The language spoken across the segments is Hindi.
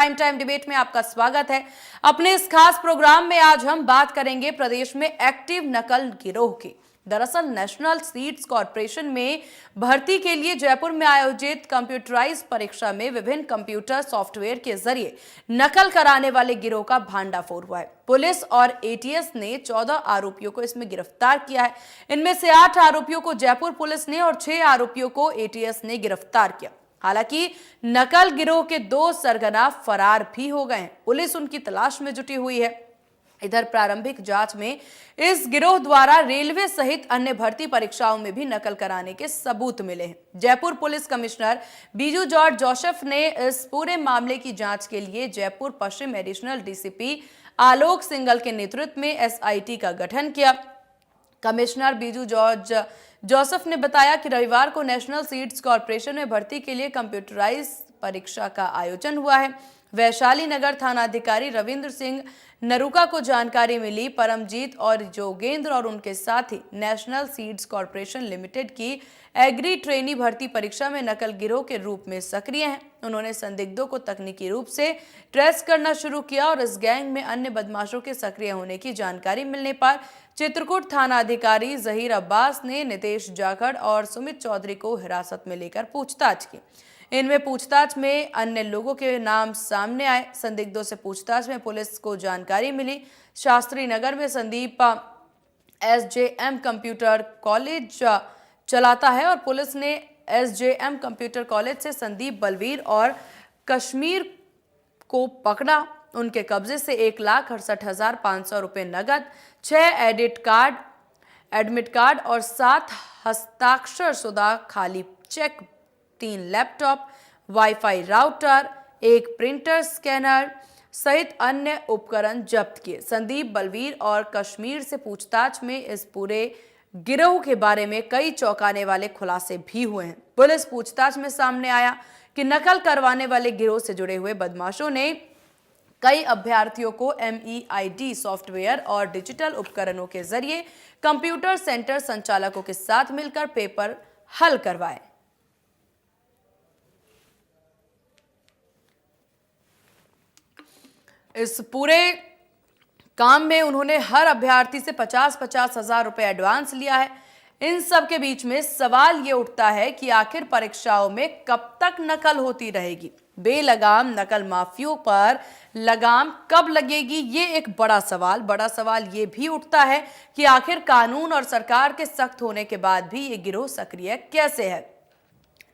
प्राइम टाइम डिबेट में आपका स्वागत है। अपने इस खास प्रोग्राम में आज हम बात करेंगे प्रदेश में एक्टिव नकल गिरोह की। दरअसल नेशनल सीड्स कॉर्पोरेशन में भर्ती के लिए जयपुर में आयोजित कंप्यूटराइज्ड परीक्षा में विभिन्न कंप्यूटर सॉफ्टवेयर के जरिए नकल कराने वाले गिरोह का भांडाफोड़ हुआ है। पुलिस और एटीएस ने 14 आरोपियों को इसमें गिरफ्तार किया है। इनमें से 8 आरोपियों को जयपुर पुलिस ने और 6 आरोपियों को एटीएस ने गिरफ्तार किया। हालांकि नकल गिरोह के 2 सरगना फरार भी हो गए हैं। पुलिस उनकी तलाश में जुटी हुई है। इधर प्रारंभिक जांच में इस गिरोह द्वारा रेलवे सहित अन्य भर्ती परीक्षाओं में भी नकल कराने के सबूत मिले हैं। Jaipur police commissioner Biju George Joseph ने इस पूरे मामले की जांच के लिए जयपुर पश्चिम एडिशनल डीसीपी आलोक सिंघल के नेतृत्व में एसआईटी का गठन किया। कमिश्नर बीजू जॉर्ज जोसेफ ने बताया कि रविवार को नेशनल सीड्स कॉर्पोरेशन में भर्ती के लिए कंप्यूटराइज परीक्षा का आयोजन हुआ है। वैशाली नगर थानाधिकारी रविंद्र सिंह नरूका को जानकारी मिली। परमजीत और जोगेंद्र और उनके साथी नेशनल सीड्स कॉर्पोरेशन लिमिटेड की एग्री ट्रेनी भर्ती परीक्षा में नकल गिरोह के रूप में सक्रिय हैं। उन्होंने संदिग्धों को तकनीकी रूप से ट्रेस करना शुरू किया और इस गैंग में अन्य बदमाशों के सक्रिय होने की जानकारी मिलने पर चित्रकूट थाना अधिकारी जहीर अब्बास ने नितेश जाखड़ और सुमित चौधरी को हिरासत में लेकर पूछताछ की। इनमें पूछताछ में अन्य लोगों के नाम सामने आए। संदिग्धों से पूछताछ में पुलिस को जानकारी मिली शास्त्री नगर में संदीप एसजेएम कंप्यूटर कॉलेज चलाता है और पुलिस ने एसजेएम कंप्यूटर कॉलेज से संदीप बलवीर और कश्मीर को पकड़ा। उनके कब्जे से 1,68,500 रुपए नगद, 6 एडमिट कार्ड और 7 हस्ताक्षर शुदा खाली cheque, 3 laptop, wifi router, 1 printer scanner सहित अन्य उपकरण जब्त किए। संदीप बलवीर और कश्मीर से पूछताछ में इस पूरे गिरोह के बारे में कई चौंकाने वाले खुलासे भी हुए हैं। पुलिस पूछताछ में सामने आया कि नकल करवाने वाले गिरोह से जुड़े हुए बदमाशों ने कई अभ्यर्थियों को MEID सॉफ्टवेयर और डिजिटल उपकरणों के जरिए कंप्यूटर सेंटर संचालकों के साथ मिलकर पेपर हल करवाए। इस पूरे काम में उन्होंने हर अभ्यर्थी से 50-50 हजार रुपए एडवांस लिया है। इन सब के बीच में सवाल ये उठता है कि आखिर परीक्षाओं में कब तक नकल होती रहेगी। बेलगाम नकल माफियों पर लगाम कब लगेगी, ये एक बड़ा सवाल ये भी उठता है कि आखिर कानून और सरकार के सख्त होने के बाद भी ये गिरोह सक्रिय कैसे है।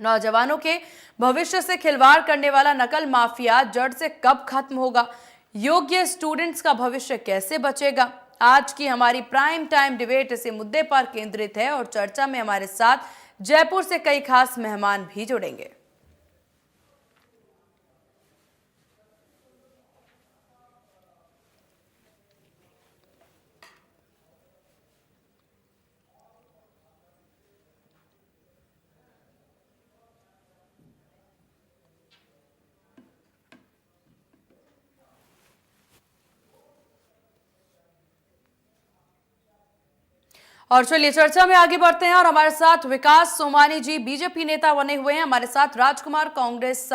नौजवानों के भविष्य से खिलवाड़ करने वाला नकल माफिया जड़ से कब खत्म होगा, योग्य स्टूडेंट्स का भविष्य कैसे बचेगा। आज की हमारी प्राइम टाइम डिबेट इसी मुद्दे पर केंद्रित है और चर्चा में हमारे साथ जयपुर से कई खास मेहमान भी जुड़ेंगे। और चलिए चर्चा में आगे बढ़ते हैं और हमारे साथ विकास सोमानी जी बीजेपी नेता बने हुए हैं, हमारे साथ राजकुमार कांग्रेस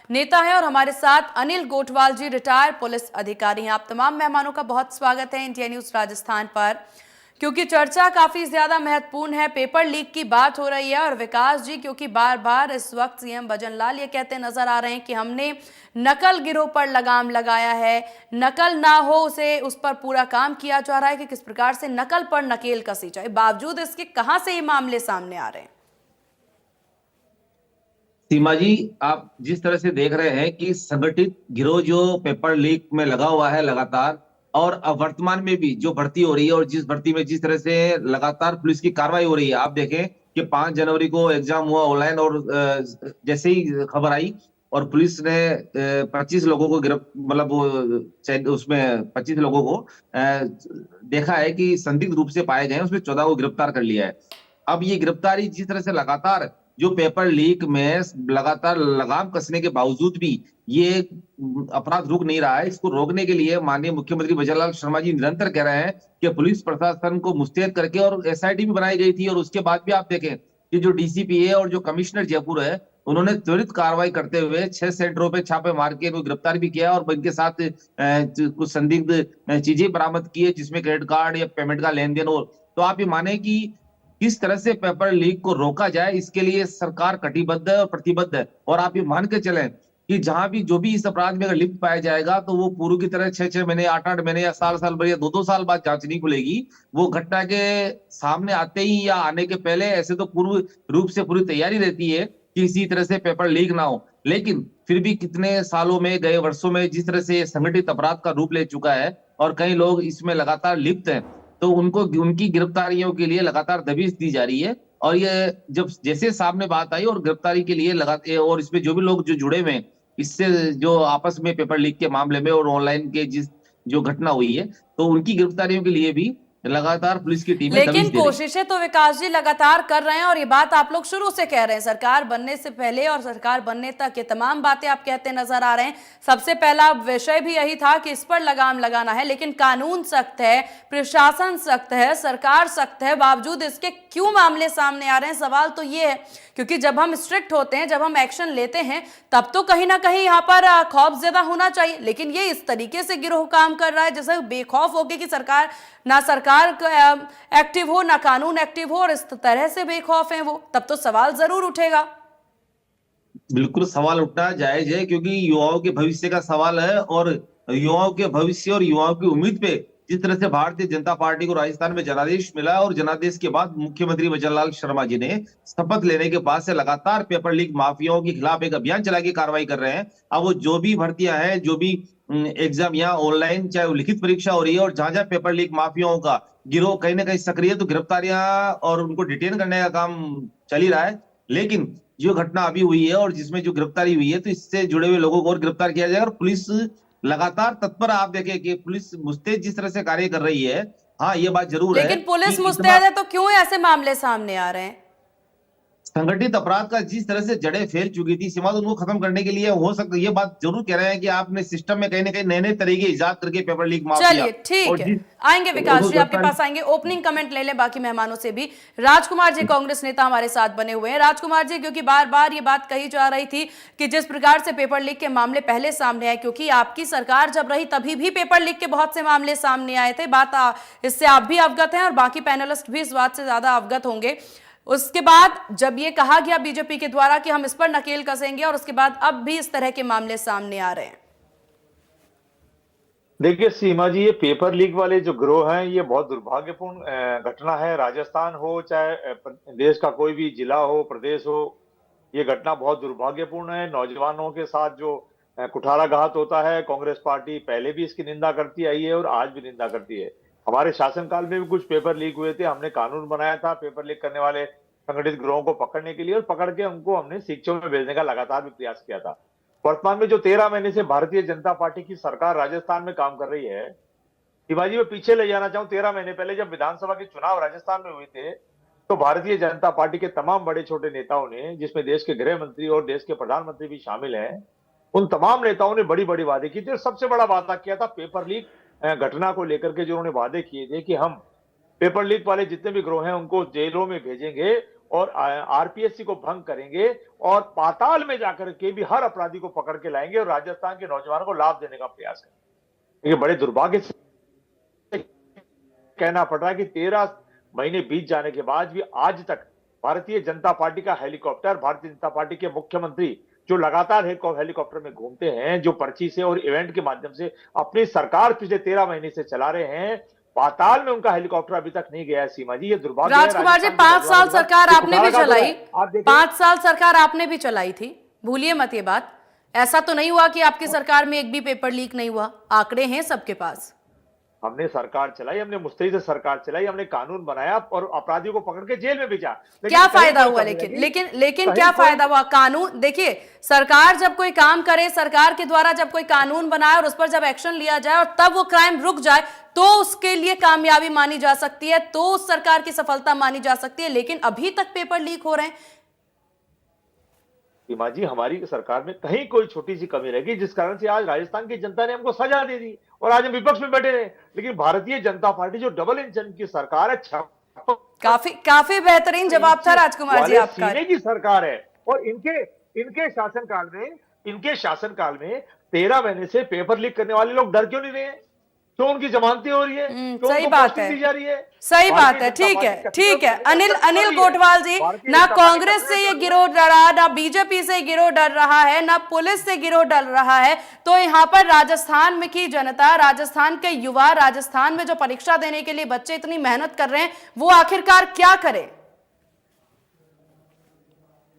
नेता है और हमारे साथ अनिल गोठवाल जी रिटायर्ड पुलिस अधिकारी हैं। आप तमाम मेहमानों का बहुत स्वागत है इंडिया न्यूज राजस्थान पर। क्योंकि चर्चा काफी ज्यादा महत्वपूर्ण है, पेपर लीक की बात हो रही है और विकास जी क्योंकि बार बार इस वक्त सीएम भजन लाल ये कहते नजर आ रहे हैं कि हमने नकल गिरोह पर लगाम लगाया है, नकल ना हो उसे उस पर पूरा काम किया जा रहा है कि किस प्रकार से नकल पर नकेल कसी जाए। बावजूद इसके कहां से ये मामले सामने आ रहे हैं? सीमा जी, आप जिस तरह से देख रहे हैं कि संगठित गिरोह जो पेपर लीक में लगा हुआ है लगातार, और अब वर्तमान में भी जो भर्ती हो रही है और जिस भर्ती में जिस तरह से लगातार पुलिस की कार्रवाई हो रही है, आप देखें कि 5 जनवरी को एग्जाम हुआ ऑनलाइन और जैसे ही खबर आई और पुलिस ने 25 लोगों को मतलब उसमें 25 लोगों को देखा है कि संदिग्ध रूप से पाए गए हैं, उसमें 14 को गिरफ्तार कर लिया है। अब ये गिरफ्तारी जिस तरह से लगातार जो पेपर लीक में लगातार लगाम कसने के बावजूद भी ये अपराध रुक नहीं रहा है। इसको रोकने के लिए माननीय मुख्यमंत्री भजनलाल शर्मा जी निरंतर कह रहे हैं कि पुलिस प्रशासन को मुस्तैद करके, और एसआईटी भी बनाई गई थी, और उसके बाद भी आप देखें कि जो डीसीपी है और जो कमिश्नर जयपुर है उन्होंने त्वरित कार्रवाई करते हुए 6 सेंटरों पे छापे मार के इनको गिरफ्तार भी किया और इनके साथ कुछ संदिग्ध चीजें बरामद की है, जिसमें क्रेडिट कार्ड या पेमेंट का लेन देन हो। तो आप ये माने कि किस तरह से पेपर लीक को रोका जाए, इसके लिए सरकार कटिबद्ध है और प्रतिबद्ध है। और आप ये मान के चलें कि जहां भी जो भी इस अपराध में अगर लिप्त पाया जाएगा, तो वो पूर्व की तरह 6-6 महीने, 8-8 महीने या साल-साल भर या 2-2 साल बाद जांच नहीं खुलेगी। वो घटना के सामने आते ही या आने के पहले ऐसे तो पूर्व रूप से पूरी तैयारी रहती है कि किसी तरह से पेपर लीक ना हो। लेकिन फिर भी कितने सालों में, गए वर्षों में जिस तरह से संगठित अपराध का रूप ले चुका है और कई लोग इसमें लगातार लिप्त हैं, तो उनको उनकी गिरफ्तारियों के लिए लगातार दबिश दी जा रही है। और ये जब जैसे सामने बात आई और गिरफ्तारी के लिए लगातार, और इसमें जो भी लोग जो जुड़े हुए हैं इससे, जो आपस में पेपर लीक के मामले में और ऑनलाइन के जिस जो घटना हुई है, तो उनकी गिरफ्तारियों के लिए भी लगातार पुलिस की टीमें दबिश लेकिन दे रही है। कोशिशें तो विकास जी लगातार कर रहे हैं और ये बात आप लोग शुरू से कह रहे हैं, सरकार बनने से पहले और सरकार बनने तक ये तमाम बातें आप कहते नजर आ रहे हैं। सबसे पहला विषय भी यही था कि इस पर लगाम लगाना है, लेकिन कानून सख्त है, प्रशासन सख्त है, सरकार सख्त है, बावजूद इसके क्यों मामले सामने आ रहे हैं? सवाल तो ये है, क्योंकि जब हम स्ट्रिक्ट होते हैं, जब हम एक्शन लेते हैं, तब तो कहीं ना कहीं यहाँ पर खौफ ज्यादा होना चाहिए। लेकिन ये इस तरीके से गिरोह काम कर रहा है जैसे बेखौफ होगी कि सरकार ना एक्टिव हो ना कानून एक्टिव हो, और इस तरह से बेखौफ है वो, तब तो सवाल जरूर उठेगा। बिल्कुल सवाल उठना जायज है, क्योंकि युवाओं के भविष्य का सवाल है। और युवाओं के भविष्य और युवाओं की उम्मीद पे जिस तरह से भारतीय जनता पार्टी को राजस्थान में जनादेश मिला, और जनादेश के बाद मुख्यमंत्री वजरलाल शर्मा जी ने शपथ लेने के बाद से लगातार पेपर लीक माफियाओं के खिलाफ एक अभियान चला के कार्रवाई कर रहे हैं। अब वो जो भी भर्तियां हैं, जो भी एग्जाम यहाँ ऑनलाइन चाहे वो लिखित परीक्षा हो रही है, और जहां जहां पेपर लीक माफियाओं का गिरोह कहीं ना कहीं सक्रिय, तो गिरफ्तारियां और उनको डिटेन करने का काम चल ही रहा है। लेकिन जो घटना अभी हुई है और जिसमें जो गिरफ्तारी हुई है, तो इससे जुड़े हुए लोगों को और गिरफ्तार किया जाएगा। और पुलिस लगातार तत्पर, आप देखें कि पुलिस मुस्तैद जिस तरह से कार्य कर रही है। हाँ, ये बात जरूर है लेकिन पुलिस कि इतना मुस्तैद है तो क्यों ऐसे मामले सामने आ रहे हैं? संगठित अपराध का जिस तरह से जड़ें फैल चुकी थी सीमा, तो उनको खत्म करने के लिए हो सकता है। ये बात जरूर कह रहे हैं कि आपने सिस्टम में कहीं ना कहीं नए नए तरीके इजाद करके पेपर लीक माफिया चलिए ठीक और है, जिस आएंगे विकास जी, आपके गिरफ्तारी। पास आएंगे। ओपनिंग कमेंट ले लें बाकी मेहमानों से भी। राजकुमार जी कांग्रेस नेता हमारे साथ बने हुए हैं। राजकुमार जी, क्योंकि बार बार ये बात कही जा रही थी कि जिस प्रकार से पेपर लीक के मामले पहले सामने आए, क्योंकि आपकी सरकार जब रही तभी भी पेपर लीक के बहुत से मामले सामने आए थे, इससे आप भी अवगत हैं और बाकी पैनलिस्ट भी इस बात से ज्यादा अवगत होंगे। उसके बाद जब ये कहा गया बीजेपी के द्वारा कि हम इस पर नकेल कसेंगे, और उसके बाद अब भी इस तरह के मामले सामने आ रहे हैं। देखिए सीमा जी, ये पेपर लीक वाले जो गिरोह हैं, ये बहुत दुर्भाग्यपूर्ण घटना है। राजस्थान हो चाहे देश का कोई भी जिला हो, प्रदेश हो, ये घटना बहुत दुर्भाग्यपूर्ण है। नौजवानों के साथ जो कुठाराघात होता है, कांग्रेस पार्टी पहले भी इसकी निंदा करती आई है और आज भी निंदा करती है। हमारे शासनकाल में भी कुछ पेपर लीक हुए थे, हमने कानून बनाया था पेपर लीक करने वाले संगठित गिरोहों को पकड़ने के लिए, और पकड़ के उनको हमने शिक्षकों में भेजने का लगातार भी प्रयास किया था। वर्तमान में जो 13 महीने से भारतीय जनता पार्टी की सरकार राजस्थान में काम कर रही है, शिवाजी मैं पीछे ले जाना चाहूं, 13 महीने पहले जब विधानसभा के चुनाव राजस्थान में हुए थे, तो भारतीय जनता पार्टी के तमाम बड़े छोटे नेताओं ने, जिसमें देश के गृह मंत्री और देश के प्रधानमंत्री भी शामिल हैं, उन तमाम नेताओं ने बड़ी बड़ी वादे किए थे। और सबसे बड़ा वादा किया था पेपर लीक घटना को लेकर के, जो उन्होंने वादे किए थे कि हम पेपर लीक वाले जितने भी गिरोह हैं उनको जेलों में भेजेंगे और आरपीएससी को भंग करेंगे और पाताल में जाकर के भी हर अपराधी को पकड़ के लाएंगे और राजस्थान के नौजवानों को लाभ देने का प्रयास है। ये बड़े दुर्भाग्य से कहना पड़ रहा है कि 13 महीने बीत जाने के बाद भी आज तक भारतीय जनता पार्टी का हेलीकॉप्टर, भारतीय जनता पार्टी के मुख्यमंत्री जो लगातार हेलीकॉप्टर में घूमते हैं, जो पर्ची से और इवेंट के माध्यम से अपनी सरकार पिछले 13 महीने से चला रहे हैं, पाताल में उनका हेलीकॉप्टर अभी तक नहीं गया है। सीमा जी, ये दुर्भाग्य है। राजकुमार जी, 5 साल सरकार आपने भी चलाई, 5 साल सरकार आपने भी चलाई थी, भूलिए मत ये बात। ऐसा तो नहीं हुआ कि आपकी सरकार में एक भी पेपर लीक नहीं हुआ, आंकड़े हैं सबके पास। हमने सरकार चलाई, हमने मुस्तैद सरकार चलाई, हमने कानून बनाया और अपराधियों को पकड़ के जेल में भेजा। क्या फायदा हुआ? लेकिन क्या फायदा हुआ? कानून देखिए, सरकार जब कोई काम करे, सरकार के द्वारा जब कोई कानून बनाए और उस पर जब एक्शन लिया जाए और तब वो क्राइम रुक जाए, तो उसके लिए कामयाबी मानी जा सकती है, तो उस सरकार की सफलता मानी जा सकती है। लेकिन अभी तक पेपर लीक हो रहे हैं। सीमा जी, हमारी सरकार में कहीं कोई छोटी सी कमी रहेगी जिस कारण से आज राजस्थान की जनता ने हमको सजा दे दी और आज हम विपक्ष में बैठे रहे। लेकिन भारतीय जनता पार्टी जो डबल इंजन की सरकार है, काफी बेहतरीन जवाब था राजकुमार जी आपका। सीने की सरकार है और इनके इनके शासनकाल में 13 महीने से पेपर लीक करने वाले लोग डर क्यों नहीं रहे हैं? क्यों उनकी जमानतें हो रही है? क्यों सही उनको बात पोस्टिंग है। दी जा रही है? सही बात भारतीय है। जनता ठीक है, पार्टी ठीक है। कश्मीर अनिल में अनिल कर रही है। कोटवाल जी, भारतीय ना जनता पार्टी कांग्रेस से कश्मीर ये में गिरोह डरा, ना बीजेपी से गिरोह डर रहा है, ना पुलिस से गिरोह डर रहा है। तो यहाँ पर राजस्थान में की जनता, राजस्थान के युवा, राजस्थान में जो परीक्षा देने के लिए बच्चे इतनी मेहनत कर रहे हैं, वो आखिरकार क्या करें?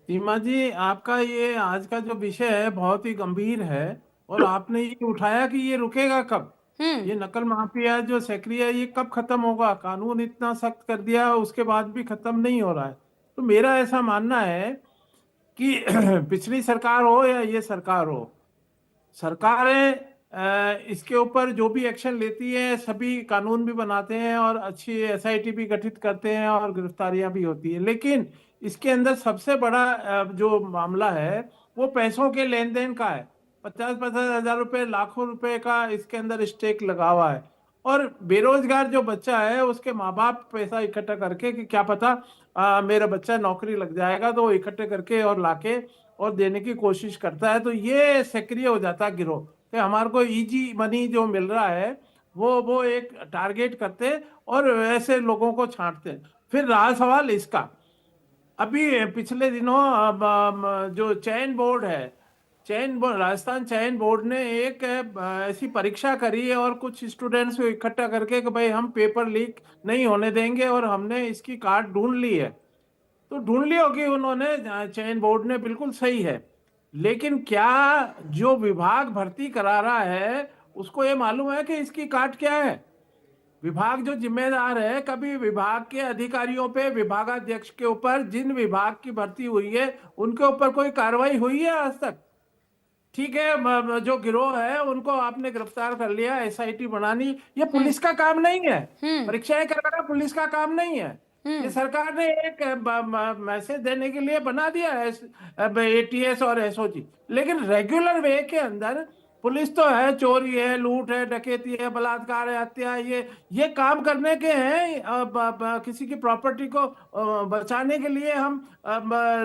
सीमा जी, आपका ये आज का जो विषय है बहुत ही गंभीर है। और आपने ये उठाया कि ये रुकेगा कब, ये नकल माफिया जो सक्रिय है ये कब खत्म होगा। कानून इतना सख्त कर दिया उसके बाद भी खत्म नहीं हो रहा है। तो मेरा ऐसा मानना है कि पिछली सरकार हो या ये सरकार हो, सरकारें इसके ऊपर जो भी एक्शन लेती है, सभी कानून भी बनाते हैं और अच्छी एसआईटी भी गठित करते हैं और गिरफ्तारियां भी होती है। लेकिन इसके अंदर सबसे बड़ा जो मामला है वो पैसों के लेन देन का है। 50-50 हजार रुपए, लाखों रुपए का इसके अंदर स्टेक लगा हुआ है। और बेरोजगार जो बच्चा है उसके माँ बाप पैसा इकट्ठा करके कि क्या पता मेरा बच्चा नौकरी लग जाएगा, तो वो इकट्ठे करके और लाके और देने की कोशिश करता है। तो ये सक्रिय हो जाता है गिरोह कि हमारे को इजी मनी जो मिल रहा है वो एक टारगेट करते और ऐसे लोगों को छांटते। फिर रहा सवाल इसका, अभी पिछले दिनों जो चयन बोर्ड है, चयन बोर्ड, राजस्थान चयन बोर्ड ने एक ऐसी परीक्षा करी है और कुछ स्टूडेंट्स को इकट्ठा करके कि भाई हम पेपर लीक नहीं होने देंगे और हमने इसकी कार्ड ढूंढ ली है। तो ढूंढ ली होगी उन्होंने, चयन बोर्ड ने, बिल्कुल सही है। लेकिन क्या जो विभाग भर्ती करा रहा है उसको ये मालूम है कि इसकी काट क्या है? विभाग जो जिम्मेदार है, कभी विभाग के अधिकारियों पे, विभागाध्यक्ष के ऊपर, जिन विभाग की भर्ती हुई है उनके ऊपर कोई कार्रवाई हुई है आज तक? ठीक है, जो गिरोह है उनको आपने गिरफ्तार कर लिया, एसआईटी बनानी, ये पुलिस का काम नहीं है। परीक्षाएं कराना पुलिस का काम नहीं है। ये सरकार ने एक मैसेज देने के लिए बना दिया है एटीएस और एसओजी। लेकिन रेगुलर वे के अंदर पुलिस तो है, चोरी है, लूट है, डकैती है, बलात्कार है, हत्या है, ये काम करने के हैं। किसी की प्रॉपर्टी को बचाने के लिए हम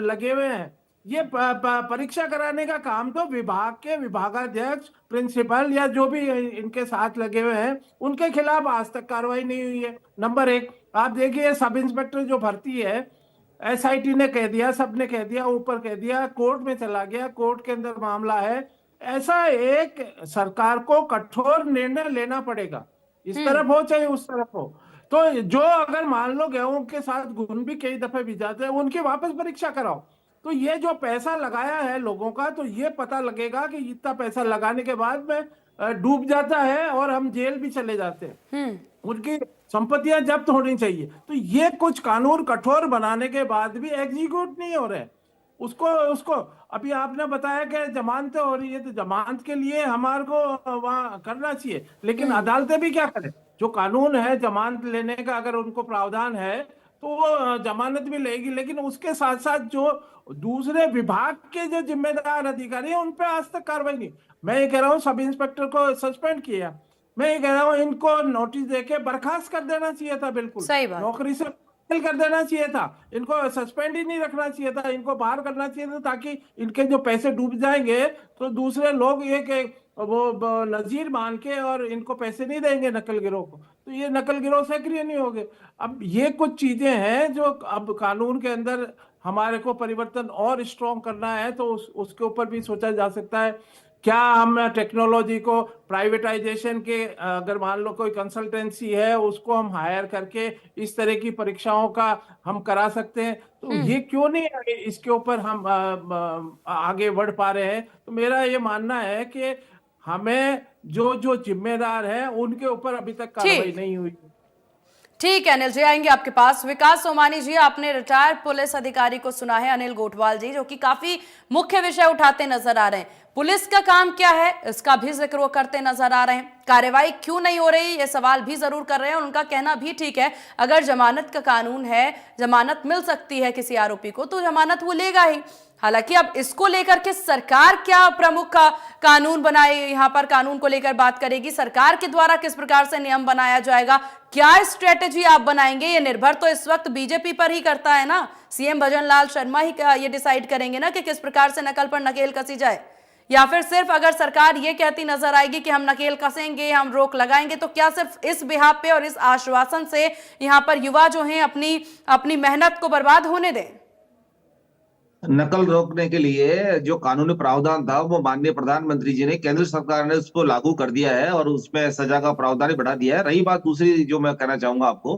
लगे हुए हैं। ये परीक्षा कराने का काम तो विभाग के विभागाध्यक्ष, प्रिंसिपल या जो भी इनके साथ लगे हुए हैं उनके खिलाफ आज तक कार्रवाई नहीं हुई है। नंबर एक, आप देखिए सब इंस्पेक्टर जो भर्ती है, एसआईटी ने कह दिया, सबने कह दिया, ऊपर कह दिया, कोर्ट में चला गया, कोर्ट के अंदर मामला है। ऐसा एक सरकार को कठोर निर्णय लेना पड़ेगा, इस तरफ हो चाहे उस तरफ हो। तो जो अगर मान लो गेहूं के साथ घुन भी कई दफे भी जाते हैं, उनकी वापस परीक्षा कराओ। तो ये जो पैसा लगाया है लोगों का, तो ये पता लगेगा कि इतना पैसा लगाने के बाद में डूब जाता है और हम जेल भी चले जाते हैं। उनकी संपत्तियां जब्त होनी चाहिए। तो ये कुछ कानून कठोर बनाने के बाद भी एग्जीक्यूट नहीं हो रहे। उसको अभी आपने बताया कि जमानतें हो रही है, तो जमानत के लिए हमारे को वहां करना चाहिए, लेकिन अदालतें भी क्या करें? जो कानून है जमानत लेने का, अगर उनको प्रावधान है तो वो जमानत भी लेगी, लेकिन उसके साथ साथ जो दूसरे विभाग के जो जिम्मेदार अधिकारी हैं उन पे आज तक कार्रवाई नहीं। मैं ये कह रहा हूँ सब इंस्पेक्टर को सस्पेंड किया, मैं ये कह रहा हूँ इनको नोटिस देके बर्खास्त कर देना चाहिए था, बिल्कुल सही बात। नौकरी से कर देना चाहिए था, इनको सस्पेंड ही नहीं रखना चाहिए था, इनको बाहर करना चाहिए था, ताकि इनके जो पैसे डूब जाएंगे तो दूसरे लोग ये वो नजीर मान के और इनको पैसे नहीं देंगे नकल गिरोह को, तो ये नकल गिरोह सक्रिय नहीं होंगे। अब ये कुछ चीजें हैं जो अब कानून के अंदर हमारे को परिवर्तन और स्ट्रॉन्ग करना है, तो उसके ऊपर भी सोचा जा सकता है। क्या हम टेक्नोलॉजी को प्राइवेटाइजेशन के, अगर मान लो कोई कंसल्टेंसी है उसको हम हायर करके इस तरह की परीक्षाओं का हम करा सकते हैं? तो ये क्यों नहीं इसके ऊपर हम आगे बढ़ पा रहे हैं? तो मेरा ये मानना है कि हमें जो जिम्मेदार हैं उनके ऊपर अभी तक कार्रवाई नहीं हुई। ठीक है अनिल जी, आएंगे आपके पास। विकास सोमानी जी, आपने रिटायर्ड पुलिस अधिकारी को सुना है, अनिल गोठवाल जी, जो कि काफी मुख्य विषय उठाते नजर आ रहे हैं। पुलिस का काम क्या है इसका भी जिक्र वो करते नजर आ रहे हैं। कार्रवाई क्यों नहीं हो रही ये सवाल भी जरूर कर रहे हैं। उनका कहना भी ठीक है, अगर जमानत का कानून है, जमानत मिल सकती है किसी आरोपी को तो जमानत वो लेगा ही। हालांकि अब इसको लेकर के सरकार क्या प्रमुख कानून बनाए, यहाँ पर कानून को लेकर बात करेगी, सरकार के द्वारा किस प्रकार से नियम बनाया जाएगा, क्या स्ट्रेटेजी आप बनाएंगे, ये निर्भर तो इस वक्त बीजेपी पर ही करता है ना। सीएम भजन लाल शर्मा ही ये डिसाइड करेंगे ना कि किस प्रकार से नकल पर नकेल कसी जाए, या फिर सिर्फ अगर सरकार ये कहती नजर आएगी कि हम नकेल कसेंगे, हम रोक लगाएंगे, तो क्या सिर्फ इस बिहाफ पे और इस आश्वासन से यहाँ पर युवा जो हैं अपनी मेहनत को बर्बाद होने दें? नकल रोकने के लिए जो कानूनी प्रावधान था वो माननीय प्रधानमंत्री जी ने, केंद्र सरकार ने उसको लागू कर दिया है और उसमें सजा का प्रावधान बढ़ा दिया है। रही बात दूसरी जो मैं कहना चाहूंगा आपको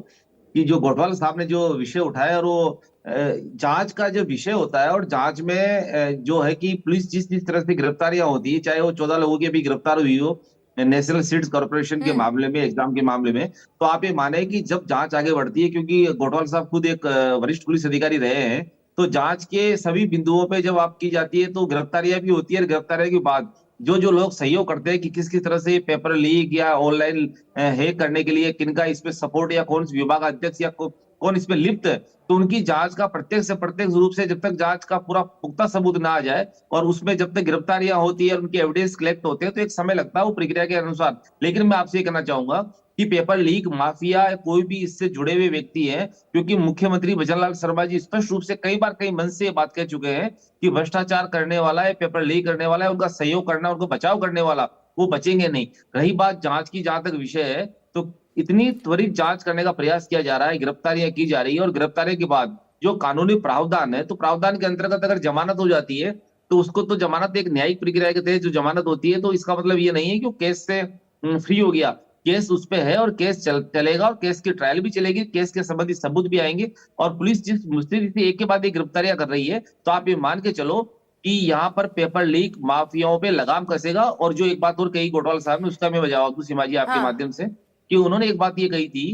कि जो गोठवाल साहब ने जो विषय उठाया, और वो जांच का जो विषय होता है, और जांच में जो है कि पुलिस जिस जिस तरह से गिरफ्तारियां होती है, चाहे वो 14 लोगों की भी गिरफ्तार हुई हो नेशनल सीड्स कॉर्पोरेशन के मामले में, एग्जाम के मामले में, तो आप ये माने कि जब जांच आगे बढ़ती है, क्योंकि गोठवाल साहब खुद एक वरिष्ठ पुलिस अधिकारी रहे हैं, तो जांच के सभी बिंदुओं पे जब आप की जाती है तो गिरफ्तारियां भी होती है। गिरफ्तारियों के बाद जो जो लोग सहयोग करते हैं कि किस किस तरह से पेपर लीक या ऑनलाइन हैक करने के लिए किनका इसमें सपोर्ट, या कौन विभाग अध्यक्ष या कौन इसमें लिप्त है, तो उनकी जांच का प्रत्येक से प्रत्येक रूप से जब तक जांच का पूरा पुख्ता सबूत ना आ जाए और उसमें जब तक गिरफ्तारियां होती है और उनके एविडेंस कलेक्ट होते हैं, तो एक समय लगता है वो प्रक्रिया के अनुसार। लेकिन मैं आपसे ये कहना चाहूंगा कि पेपर लीक माफिया कोई भी इससे जुड़े हुए व्यक्ति है, क्योंकि मुख्यमंत्री भजन लाल शर्मा जी स्पष्ट रूप से कई बार कई मंच से ये बात कह चुके हैं कि भ्रष्टाचार करने वाला है, पेपर लीक करने वाला है, उनका सहयोग करना, उनको बचाव करने वाला, वो बचेंगे नहीं। रही बात जांच की, जहां तक विषय है, तो इतनी त्वरित जांच करने का प्रयास किया जा रहा है, गिरफ्तारियां की जा रही है, और गिरफ्तारी के बाद जो कानूनी प्रावधान है, तो प्रावधान के अंतर्गत अगर जमानत हो जाती है तो उसको, तो जमानत एक न्यायिक प्रक्रिया के तहत जो जमानत होती है, तो इसका मतलब ये नहीं है कि वो केस से फ्री हो गया। केस उस पे है और केस चलेगा, और केस की ट्रायल भी चलेगी, केस के संबंधित सबूत भी आएंगे, और पुलिस जिस मुस्तैदी से एक के बाद एक गिरफ्तारियां कर रही है, तो आप ये मान के चलो कि यहाँ पर पेपर लीक माफियाओं पे लगाम कसेगा। और जो एक बात और कही गोठवाल साहब ने, उसका मैं जवाब दूं सीमा जी आपके माध्यम से, कि उन्होंने एक बात ये कही थी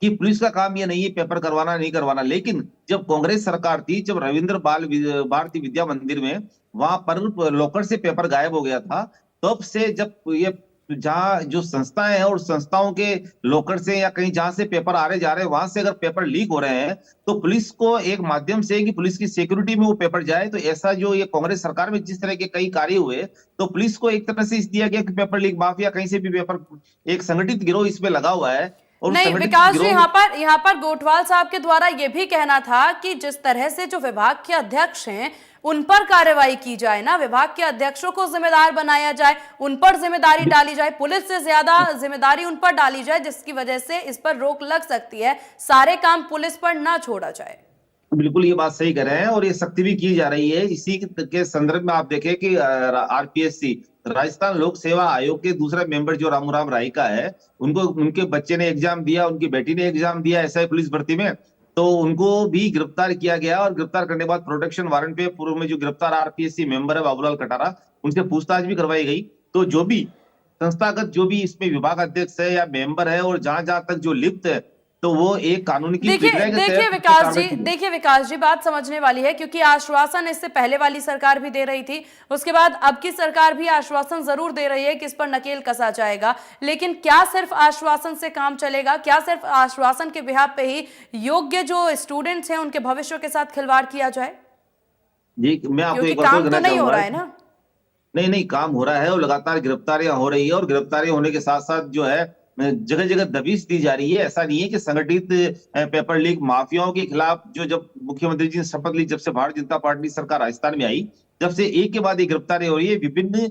कि पुलिस का काम ये नहीं है पेपर करवाना नहीं करवाना, लेकिन जब कांग्रेस सरकार थी, जब रविंद्र बाल भारती विद्या मंदिर में वहां पर लॉकर से पेपर गायब हो गया था, तब से जब ये जहां जो संस्थाएं हैं और संस्थाओं के लॉकर से या कहीं जहां से पेपर आ रहे जा रहे हैं, वहां से अगर पेपर लीक हो रहे हैं, तो पुलिस को एक माध्यम से कि पुलिस की सिक्योरिटी में वो पेपर जाए। तो ऐसा जो ये कांग्रेस सरकार में जिस तरह के कई कार्य हुए, तो पुलिस को एक तरह से इस दिया गया कि पेपर लीक माफिया कहीं से भी पेपर, एक संगठित गिरोह इसमें लगा हुआ है। और नहीं विकास जी, यहाँ पर गोठवाल साहब के द्वारा यह भी कहना था कि जिस तरह से जो विभाग के अध्यक्ष हैं उन पर कार्रवाई की जाए ना, विभाग के अध्यक्षों को जिम्मेदार बनाया जाए, उन पर जिम्मेदारी डाली जाए, पुलिस से ज्यादा जिम्मेदारी उन पर डाली जाए, जिसकी वजह से इस पर रोक लग सकती है, सारे काम पुलिस पर ना छोड़ा जाए। बिल्कुल ये बात सही कह रहे हैं, और ये सख्ती भी की जा रही है। इसी के संदर्भ में आप देखें कि आरपीएससी राजस्थान लोक सेवा आयोग के दूसरा मेंबर जो रामूराम रायका है, उनको, उनके बच्चे ने एग्जाम दिया, उनकी बेटी ने एग्जाम दिया एसआई पुलिस भर्ती में, तो उनको भी गिरफ्तार किया गया। और गिरफ्तार करने के बाद प्रोटेक्शन वारंट पे पूर्व में जो गिरफ्तार आरपीएससी मेंबर है बाबूलाल कटारा, उनसे पूछताछ भी करवाई गई। तो जो भी संस्थागत जो भी इसमें विभाग अध्यक्ष है या मेंबर है, और जहां जहां तक जो लिप्त है, तो वो एक कानून की देखिए विकास जी बात समझने वाली है, क्योंकि आश्वासन इससे पहले वाली सरकार भी दे रही थी, उसके बाद अब की सरकार भी आश्वासन जरूर दे रही है कि इस पर नकेल कसा जाएगा, लेकिन क्या सिर्फ आश्वासन से काम चलेगा? क्या सिर्फ आश्वासन के बिहाफ पे ही योग्य जो स्टूडेंट्स हैं उनके भविष्य के साथ खिलवाड़ किया जाए? जी, मैं आपको एक काम तो नहीं हो रहा है ना। नहीं, काम हो रहा है, और लगातार गिरफ्तारियां हो रही है, और गिरफ्तारियां होने के साथ साथ जो है जगह जगह दबिश दी जा रही है। ऐसा नहीं है कि संगठित पेपर लीक माफियाओं के खिलाफ जो, जब मुख्यमंत्री जी ने शपथ ली, जब से भारतीय जनता पार्टी सरकार राजस्थान में आई, जब से एक के बाद एक गिरफ्तारी हो रही है। विभिन्न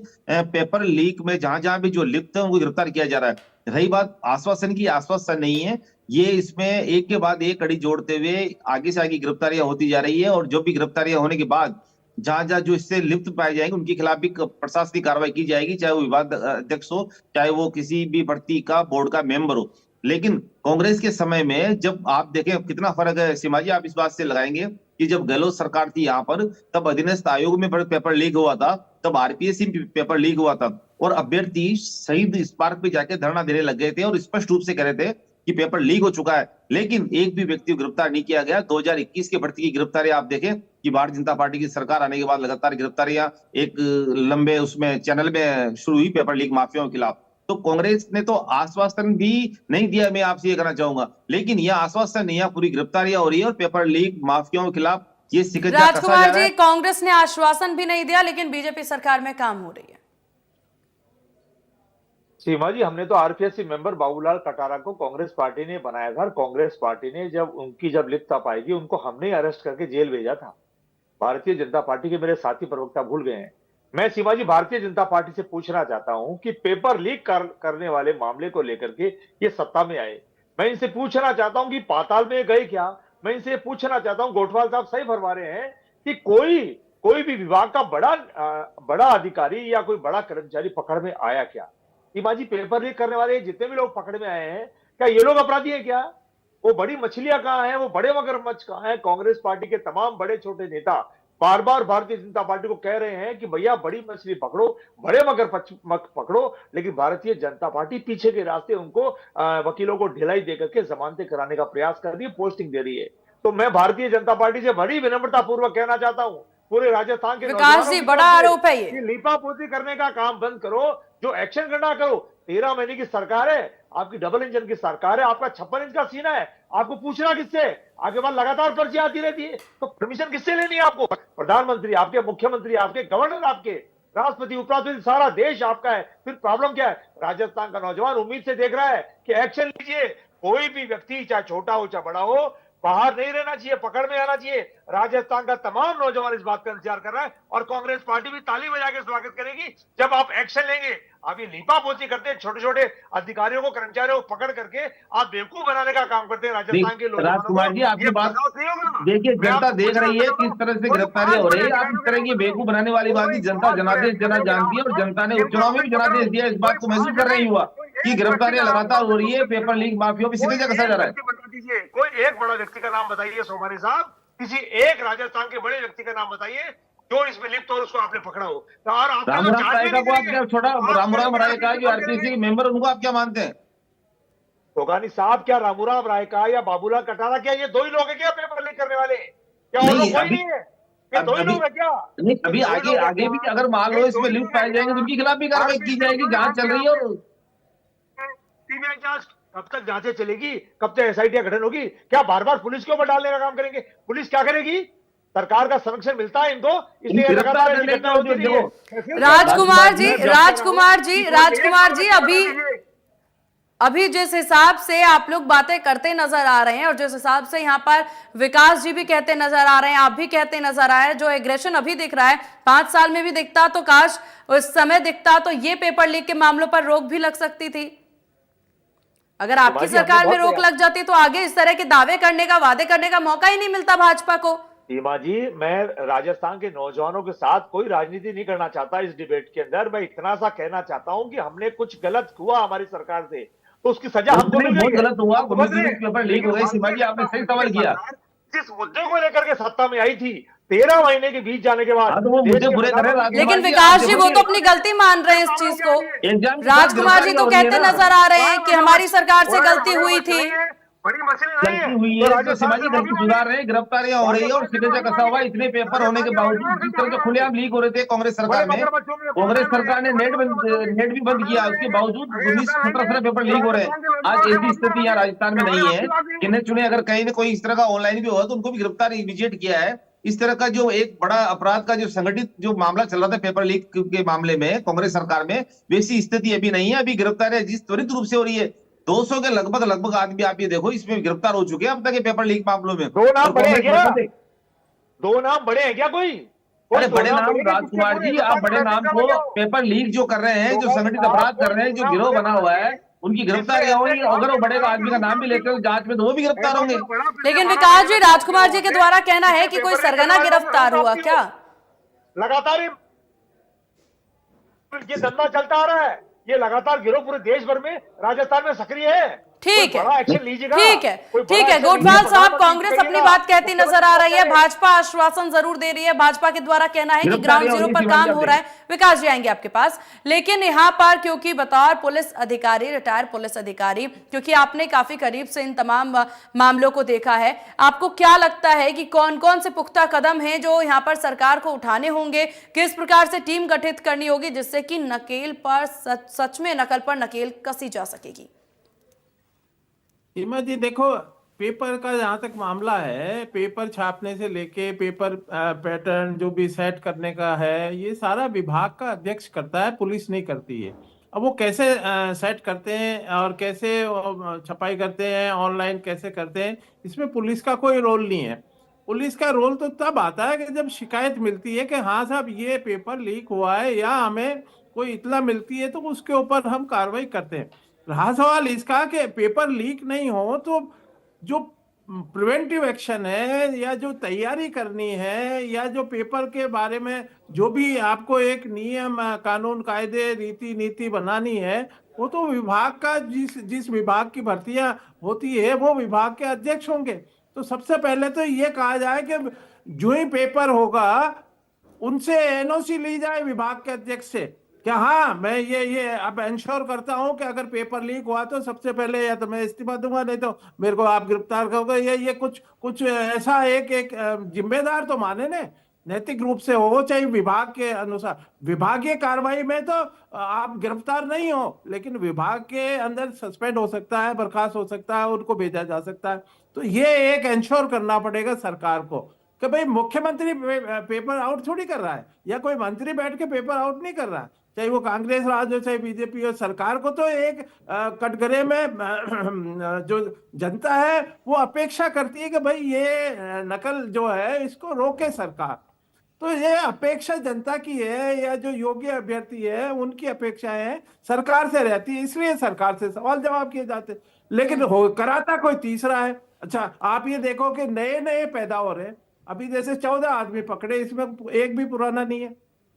पेपर लीक में जहां जहां भी जो लिप्त है उनको गिरफ्तार किया जा रहा है। रही बात आश्वासन की, आश्वासन नहीं है ये, इसमें एक के बाद एक कड़ी जोड़ते हुए आगे से आगे गिरफ्तारियां होती जा रही है। और जो भी गिरफ्तारियां होने के बाद जहां जहां जो इससे लिप्त पाए जाएंगे उनके खिलाफ भी प्रशासनिक कार्रवाई की जाएगी, चाहे वो विभाग अध्यक्ष हो, चाहे वो किसी भी भर्ती का बोर्ड का मेंबर हो। लेकिन कांग्रेस के समय में जब आप देखें कितना फर्क है सीमा जी, आप इस बात से लगाएंगे कि जब गहलोत सरकार थी यहाँ पर, तब अधीनस्थ आयोग में पेपर लीक हुआ था, तब आरपीएससी में पेपर लीक हुआ था, और अभ्यर्थी शहीद स्मारक पे जाके धरना देने लग गए थे और स्पष्ट रूप से कह रहे थे कि पेपर लीक हो चुका है, लेकिन एक भी व्यक्ति को गिरफ्तार नहीं किया गया। 2021 के भर्ती की गिरफ्तारी आप देखें कि भारतीय जनता पार्टी की सरकार आने के बाद लगातार गिरफ्तारियां एक लंबे उसमें चैनल में शुरू हुई पेपर लीक माफियाओं के खिलाफ। तो कांग्रेस ने तो आश्वासन भी नहीं दिया, मैं आपसे ये कहना चाहूंगा, लेकिन यह आश्वासन नहीं है, पूरी गिरफ्तारियां हो रही है और पेपर लीक माफियाओं के खिलाफ ये सिकंजा कसा जा राजकुमार रहा जी, है। कांग्रेस ने आश्वासन भी नहीं दिया, लेकिन बीजेपी सरकार में काम हो रही है। सीमा जी, हमने तो आरपीएससी मेंबर बाबूलाल कटारा को कांग्रेस पार्टी ने बनाया था, और कांग्रेस पार्टी ने जब लिप्त पाएगी उनको हमने अरेस्ट करके जेल भेजा था। भारतीय जनता पार्टी के मेरे साथी प्रवक्ता भूल गए हैं। मैं सीमा जी भारतीय जनता पार्टी से पूछना चाहता हूं कि पेपर लीक करने वाले मामले को लेकर के ये सत्ता में आए, मैं इनसे पूछना चाहता हूं कि पाताल में गए क्या? मैं इनसे पूछना चाहता हूं, गोठवाल साहब सही फरमा रहे हैं कि कोई भी विभाग का बड़ा अधिकारी या कोई बड़ा कर्मचारी पकड़ में आया क्या? सीमा जी, पेपर लीक करने वाले जितने भी लोग पकड़ में आए हैं, क्या ये लोग अपराधी हैं क्या? वो बड़ी मछलियां कहां हैं? वो बड़े मगरमच्छ कहां हैं? कांग्रेस पार्टी के तमाम बड़े छोटे नेता बार बार भारतीय जनता पार्टी को कह रहे हैं कि भैया बड़ी मछली पकड़ो, बड़े मगरमच्छ पकड़ो, लेकिन भारतीय जनता पार्टी पीछे के रास्ते उनको वकीलों को ढिलाई देकर के जमानतें कराने का प्रयास कर रही है, पोस्टिंग दे रही है। तो मैं भारतीय जनता पार्टी से बड़ी विनम्रता पूर्वक कहना चाहता हूं, पूरे राजस्थान के विकास जी, बड़ा आरोप है ये। लीपापोती करने का काम बंद करो, जो एक्शन करना करो। 13 महीने की सरकार है, आपकी डबल इंजन की सरकार है, आपका 56 इंच का सीना है, आपको पूछना किससे? आपके पास लगातार पर्ची आती रहती है, तो परमिशन किससे लेनी है आपको? प्रधानमंत्री आपके, मुख्यमंत्री आपके, गवर्नर आपके, राष्ट्रपति उपराष्ट्रपति, सारा देश आपका है। फिर प्रॉब्लम क्या है? राजस्थान का नौजवान उम्मीद से देख रहा है कि एक्शन लीजिए। कोई भी व्यक्ति चाहे छोटा हो चाहे बड़ा हो, बाहर नहीं रहना चाहिए, पकड़ में आना चाहिए। राजस्थान का तमाम नौजवान इस बात का इंतजार कर रहा है, और कांग्रेस पार्टी भी ताली बजा के स्वागत करेगी जब आप एक्शन लेंगे। आप ये लीपापोती करते हैं, छोटे छोटे अधिकारियों को, कर्मचारियों को पकड़ करके आप बेवकूफ बनाने का काम करते हैं राजस्थान के लोगों राजकुमार जी, आपकी बात देखिए, जनता देख रही है किस तरह से गिरफ्तारियां हो रही है। आप इस तरह की बेवकूफ बनाने वाली बात जनता जनादेश जानती है, और जनता ने उपचुनाव में भी जनादेश दिया। इस बात को महसूस कर रही हुआ कि गिरफ्तारियां लगातार हो रही है, पेपर लीक माफिया पे सिकंजा कसा जा रहा है। बता दीजिए, कोई एक बड़ा व्यक्ति का नाम बताइए सोमानी साहब, किसी एक राजस्थान के बड़े व्यक्ति का नाम बताइए जो इसमें लिप्त हो, उसको आपने पकड़ा हो। और रामूराम रायका को आप क्या छोड़ा? रामूराम रायका जो आरपीसी के मेंबर, उनको आप क्या मानते हैं? सोगानी साहब, क्या रामूराम रायका या बाबूलाल कटारा, क्या ये दो ही लोग हैं क्या पेपर लीक करने वाले? क्या और लोग कोई नहीं है? ये दो ही लोग है क्या? नहीं, अभी आगे भी अगर मान लो इसमें लिप्त पाए जाएंगे तो उनके खिलाफ भी कार्रवाई की जाएगी। जांच चल रही है, और सीबीआई जांच कब तक जांचें चलेगी? कब तक एसआईटी गठन होगी? क्या बार बार पुलिस के ऊपर डालने का काम करेंगे? पुलिस क्या करेगी? सरकार का संरक्षण मिलता है इनको, इसलिए लगातार ऐसी घटना होती रही है। राजकुमार जी, अभी जिस हिसाब से आप लोग बातें करते नजर आ रहे हैं, और जिस हिसाब से यहाँ पर विकास जी भी कहते नजर आ रहे हैं, आप भी कहते नजर आ रहे हैं, जो एग्रेशन अभी दिख रहा है 5 साल में भी दिखता तो काश उस समय दिखता, तो ये पेपर लीक के मामलों पर रोक भी लग सकती थी। अगर आपकी सरकार में रोक लग जाती तो आगे इस तरह के दावे करने का, वादे करने का मौका ही नहीं मिलता भाजपा को। सीमा जी, मैं राजस्थान के नौजवानों के साथ कोई राजनीति नहीं करना चाहता इस डिबेट के अंदर। मैं इतना सा कहना चाहता हूं कि हमने कुछ गलत हुआ हमारी सरकार से, तो उसकी सजा हमको मिल बहुत गई है। गलत हुआ, पेपर लीक हो गए। सीमा जी, आपने सही सवाल किया। जिस मुद्दे को लेकर के सत्ता में आई थी, 13 महीने के बीच जाने के बाद, तो वो मुद्दे बुरे करे। लेकिन विकास जी, वो तो अपनी गलती मान रहे हैं इस चीज को। राजकुमार जी तो कहते नजर आ रहे हैं कि हमारी सरकार से गलती हुई थी, बड़ी मसले गलती हुई है, तो सीमा जी गलती सुधार रहे हैं, गिरफ्तारियां हो रही है, और सिकंजा कसा हुआ। इतने पेपर होने के बावजूद जिस तरह से खुलेआम लीक हो रहे थे कांग्रेस सरकार में, कांग्रेस सरकार ने नेट भी बंद किया, उसके बावजूद 19-17 पेपर लीक हो रहे हैं। आज ऐसी स्थिति यहाँ राजस्थान में नहीं है। गिने चुने अगर कहीं ना कोई इस तरह का ऑनलाइन भी हुआ तो उनको भी गिरफ्तार इमीडिएट किया है। इस तरह का जो एक बड़ा अपराध का जो संगठित जो मामला चल रहा था पेपर लीक के मामले में कांग्रेस सरकार में, वैसी स्थिति अभी नहीं है। अभी गिरफ्तारियां जिस त्वरित रूप से हो रही है, 200 के लगभग आदमी आप ये देखो इसमें गिरफ्तार हो चुके हैं अब तक ये पेपर लीक मामलों में। दो नाम बड़े हैं क्या? दो नाम बड़े हैं क्या? कोई अरे बड़े नाम राजकुमार जी, आप बड़े नाम को पेपर लीक जो कर रहे हैं, जो संगठित अपराध कर रहे हैं, जो गिरोह बना हुआ है, उनकी गिरफ्तारियां होंगी। अगर वो बड़े आदमी का नाम भी लेते हो जांच में तो वो भी गिरफ्तार होंगे। लेकिन विकास जी, राजकुमार जी के द्वारा कहना है कि कोई सरगना गिरफ्तार हुआ क्या? लगातार ये धंधा चलता आ रहा है, ये लगातार गिरोह पूरे देश भर में राजस्थान में सक्रिय है। ठीक है, बड़ा एक्शन लीजिएगा। ठीक है। गोठवाल साहब, कांग्रेस अपनी बात कहती नजर आ रही है, भाजपा आश्वासन जरूर दे रही है। भाजपा के द्वारा कहना है कि ग्राउंड जीरो पर काम हो रहा है। विकास जी आएंगे आपके पास, लेकिन यहाँ पर क्योंकि बतौर पुलिस अधिकारी, रिटायर्ड पुलिस अधिकारी, क्योंकि आपने काफी करीब से इन तमाम मामलों को देखा है, आपको क्या लगता है कि कौन कौन से पुख्ता कदम हैं जो यहाँ पर सरकार को उठाने होंगे? किस प्रकार से टीम गठित करनी होगी जिससे कि नकेल पर सच में नकल पर नकेल कसी जा सकेगी? सीमा जी देखो, पेपर का जहाँ तक मामला है, पेपर छापने से लेके पेपर पैटर्न जो भी सेट करने का है, ये सारा विभाग का अध्यक्ष करता है, पुलिस नहीं करती है। अब वो कैसे सेट करते हैं और कैसे छपाई करते हैं, ऑनलाइन कैसे करते हैं, इसमें पुलिस का कोई रोल नहीं है। पुलिस का रोल तो तब आता है कि जब शिकायत मिलती है कि हाँ साहब ये पेपर लीक हुआ है, या हमें कोई इत्तला मिलती है, तो उसके ऊपर हम कार्रवाई करते हैं। रहा सवाल इसका कि पेपर लीक नहीं हो तो जो प्रिवेंटिव एक्शन है, या जो तैयारी करनी है, या जो पेपर के बारे में जो भी आपको एक नियम कानून कायदे रीति नीति बनानी है, वो तो विभाग का, जिस जिस विभाग की भर्तियां होती है वो विभाग के अध्यक्ष होंगे। तो सबसे पहले तो ये कहा जाए कि जो ही पेपर होगा उनसे एनओसी ली जाए विभाग के अध्यक्ष से, क्या हाँ मैं ये अब इंश्योर करता हूं कि अगर पेपर लीक हुआ तो सबसे पहले या तो मैं इस्तीफा दूंगा, नहीं तो मेरे को आप गिरफ्तार करोगे। ये कुछ कुछ ऐसा एक जिम्मेदार तो माने ने, नैतिक रूप से हो, चाहे विभाग के अनुसार। विभागीय कार्रवाई में तो आप गिरफ्तार नहीं हो, लेकिन विभाग के अंदर सस्पेंड हो सकता है, बर्खास्त हो सकता है, उनको भेजा जा सकता है। तो ये एक इंश्योर करना पड़ेगा सरकार को कि भाई मुख्यमंत्री पेपर आउट थोड़ी कर रहा है, या कोई मंत्री बैठ के पेपर आउट नहीं कर रहा है, चाहे वो कांग्रेस राज हो चाहे बीजेपी हो। सरकार को तो एक कटघरे में जो जनता है वो अपेक्षा करती है कि भाई ये नकल जो है इसको रोके सरकार। तो ये अपेक्षा जनता की है, या जो योग्य अभ्यर्थी है उनकी अपेक्षाएं सरकार से रहती है, इसलिए सरकार से सवाल जवाब किए जाते। लेकिन हो कराता कोई तीसरा है। अच्छा आप ये देखो कि नए नए पैदा हो रहे हैं, अभी जैसे 14 आदमी पकड़े, इसमें एक भी पुराना नहीं है,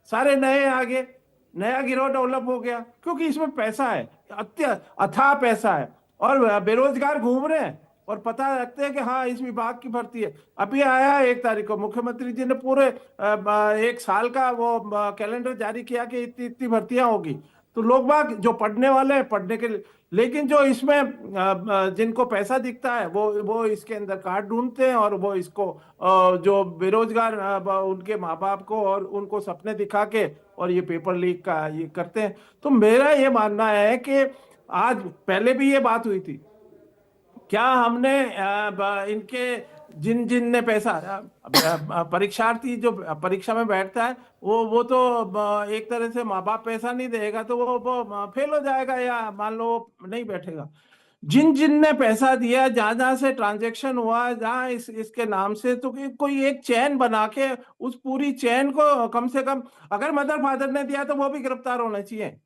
सारे नए आगे, नया गिरोह डेवलप हो गया, क्योंकि इसमें पैसा है, अथाह पैसा है, और बेरोजगार घूम रहे हैं और पता रखते हैं कि हाँ इस विभाग की भर्ती है। अभी आया है 1 तारीख को, मुख्यमंत्री जी ने पूरे 1 साल का वो कैलेंडर जारी किया कि इतनी इतनी भर्तियां होगी। तो लोग बाग जो पढ़ने वाले हैं पढ़ने के लिए, लेकिन जो इसमें जिनको पैसा दिखता है वो इसके अंदर कार्ड ढूंढते हैं, और वो इसको जो बेरोजगार उनके माँ बाप को और उनको सपने दिखा के और ये पेपर लीक का ये करते हैं। तो मेरा ये मानना है कि आज पहले भी ये बात हुई थी, क्या हमने इनके जिन जिन ने पैसा, परीक्षार्थी जो परीक्षा में बैठता है वो तो एक तरह से माँ बाप पैसा नहीं देगा तो वो फेल हो जाएगा, या मान लो नहीं बैठेगा। जिन जिन ने पैसा दिया, जहां जहां से ट्रांजैक्शन हुआ, जहां इसके नाम से, तो कोई एक चैन बना के उस पूरी चैन को कम से कम, अगर मदर फादर ने दिया तो वो भी गिरफ्तार होना चाहिए,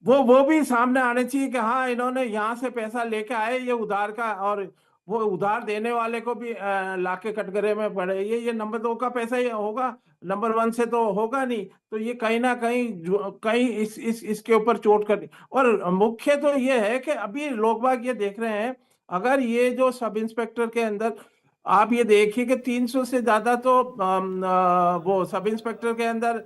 वो भी सामने आने चाहिए कि हाँ इन्होंने यहाँ से पैसा लेके आए, ये उधार का, और वो उधार देने वाले को भी लाके कटघरे में पड़े। ये नंबर 2 का पैसा ही होगा, नंबर 1 से तो होगा नहीं। तो ये कहीं ना कहीं कहीं इसके ऊपर चोट करनी। और मुख्य तो ये है कि अभी लोग बाग ये देख रहे हैं, अगर ये जो सब इंस्पेक्टर के अंदर आप ये देखिए कि 300 से ज्यादा तो वो सब इंस्पेक्टर के अंदर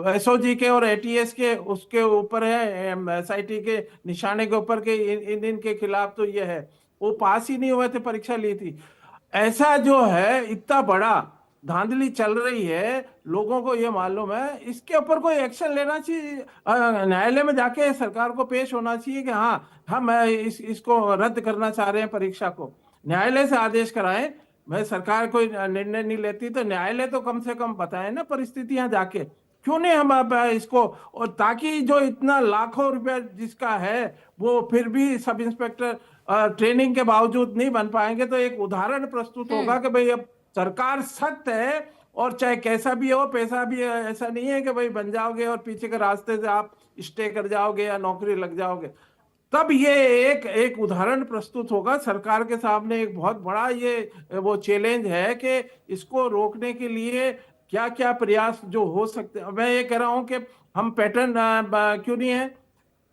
एसओजी के और एटीएस के उसके ऊपर है, एसआईटी के निशाने के ऊपर के इनके खिलाफ तो ये है, वो पास ही नहीं हुए थे, परीक्षा ली थी। ऐसा जो है इतना बड़ा धांधली चल रही है, लोगों को ये मालूम है, इसके ऊपर कोई एक्शन लेना चाहिए, न्यायालय में जाके सरकार को पेश होना चाहिए कि हाँ हम इसको रद्द करना चाह रहे हैं परीक्षा को, न्यायालय से आदेश कराएं। भाई सरकार कोई निर्णय नहीं लेती तो न्यायालय तो कम से कम बताए ना परिस्थितियां जाके, क्यों नहीं हम अब इसको, और ताकि जो इतना लाखों रुपया जिसका है वो फिर भी सब इंस्पेक्टर ट्रेनिंग के बावजूद नहीं बन पाएंगे, तो एक उदाहरण प्रस्तुत होगा कि भाई अब सरकार सख्त है, और चाहे कैसा भी हो पैसा भी है, ऐसा नहीं है कि भाई बन जाओगे और पीछे के रास्ते से आप स्टे कर जाओगे या नौकरी लग जाओगे। तब ये एक उदाहरण प्रस्तुत होगा सरकार के सामने, एक बहुत बड़ा ये वो चैलेंज है कि इसको रोकने के लिए क्या क्या प्रयास जो हो सकते हैं। मैं ये कह रहा हूं कि हम पैटर्न क्यों नहीं है,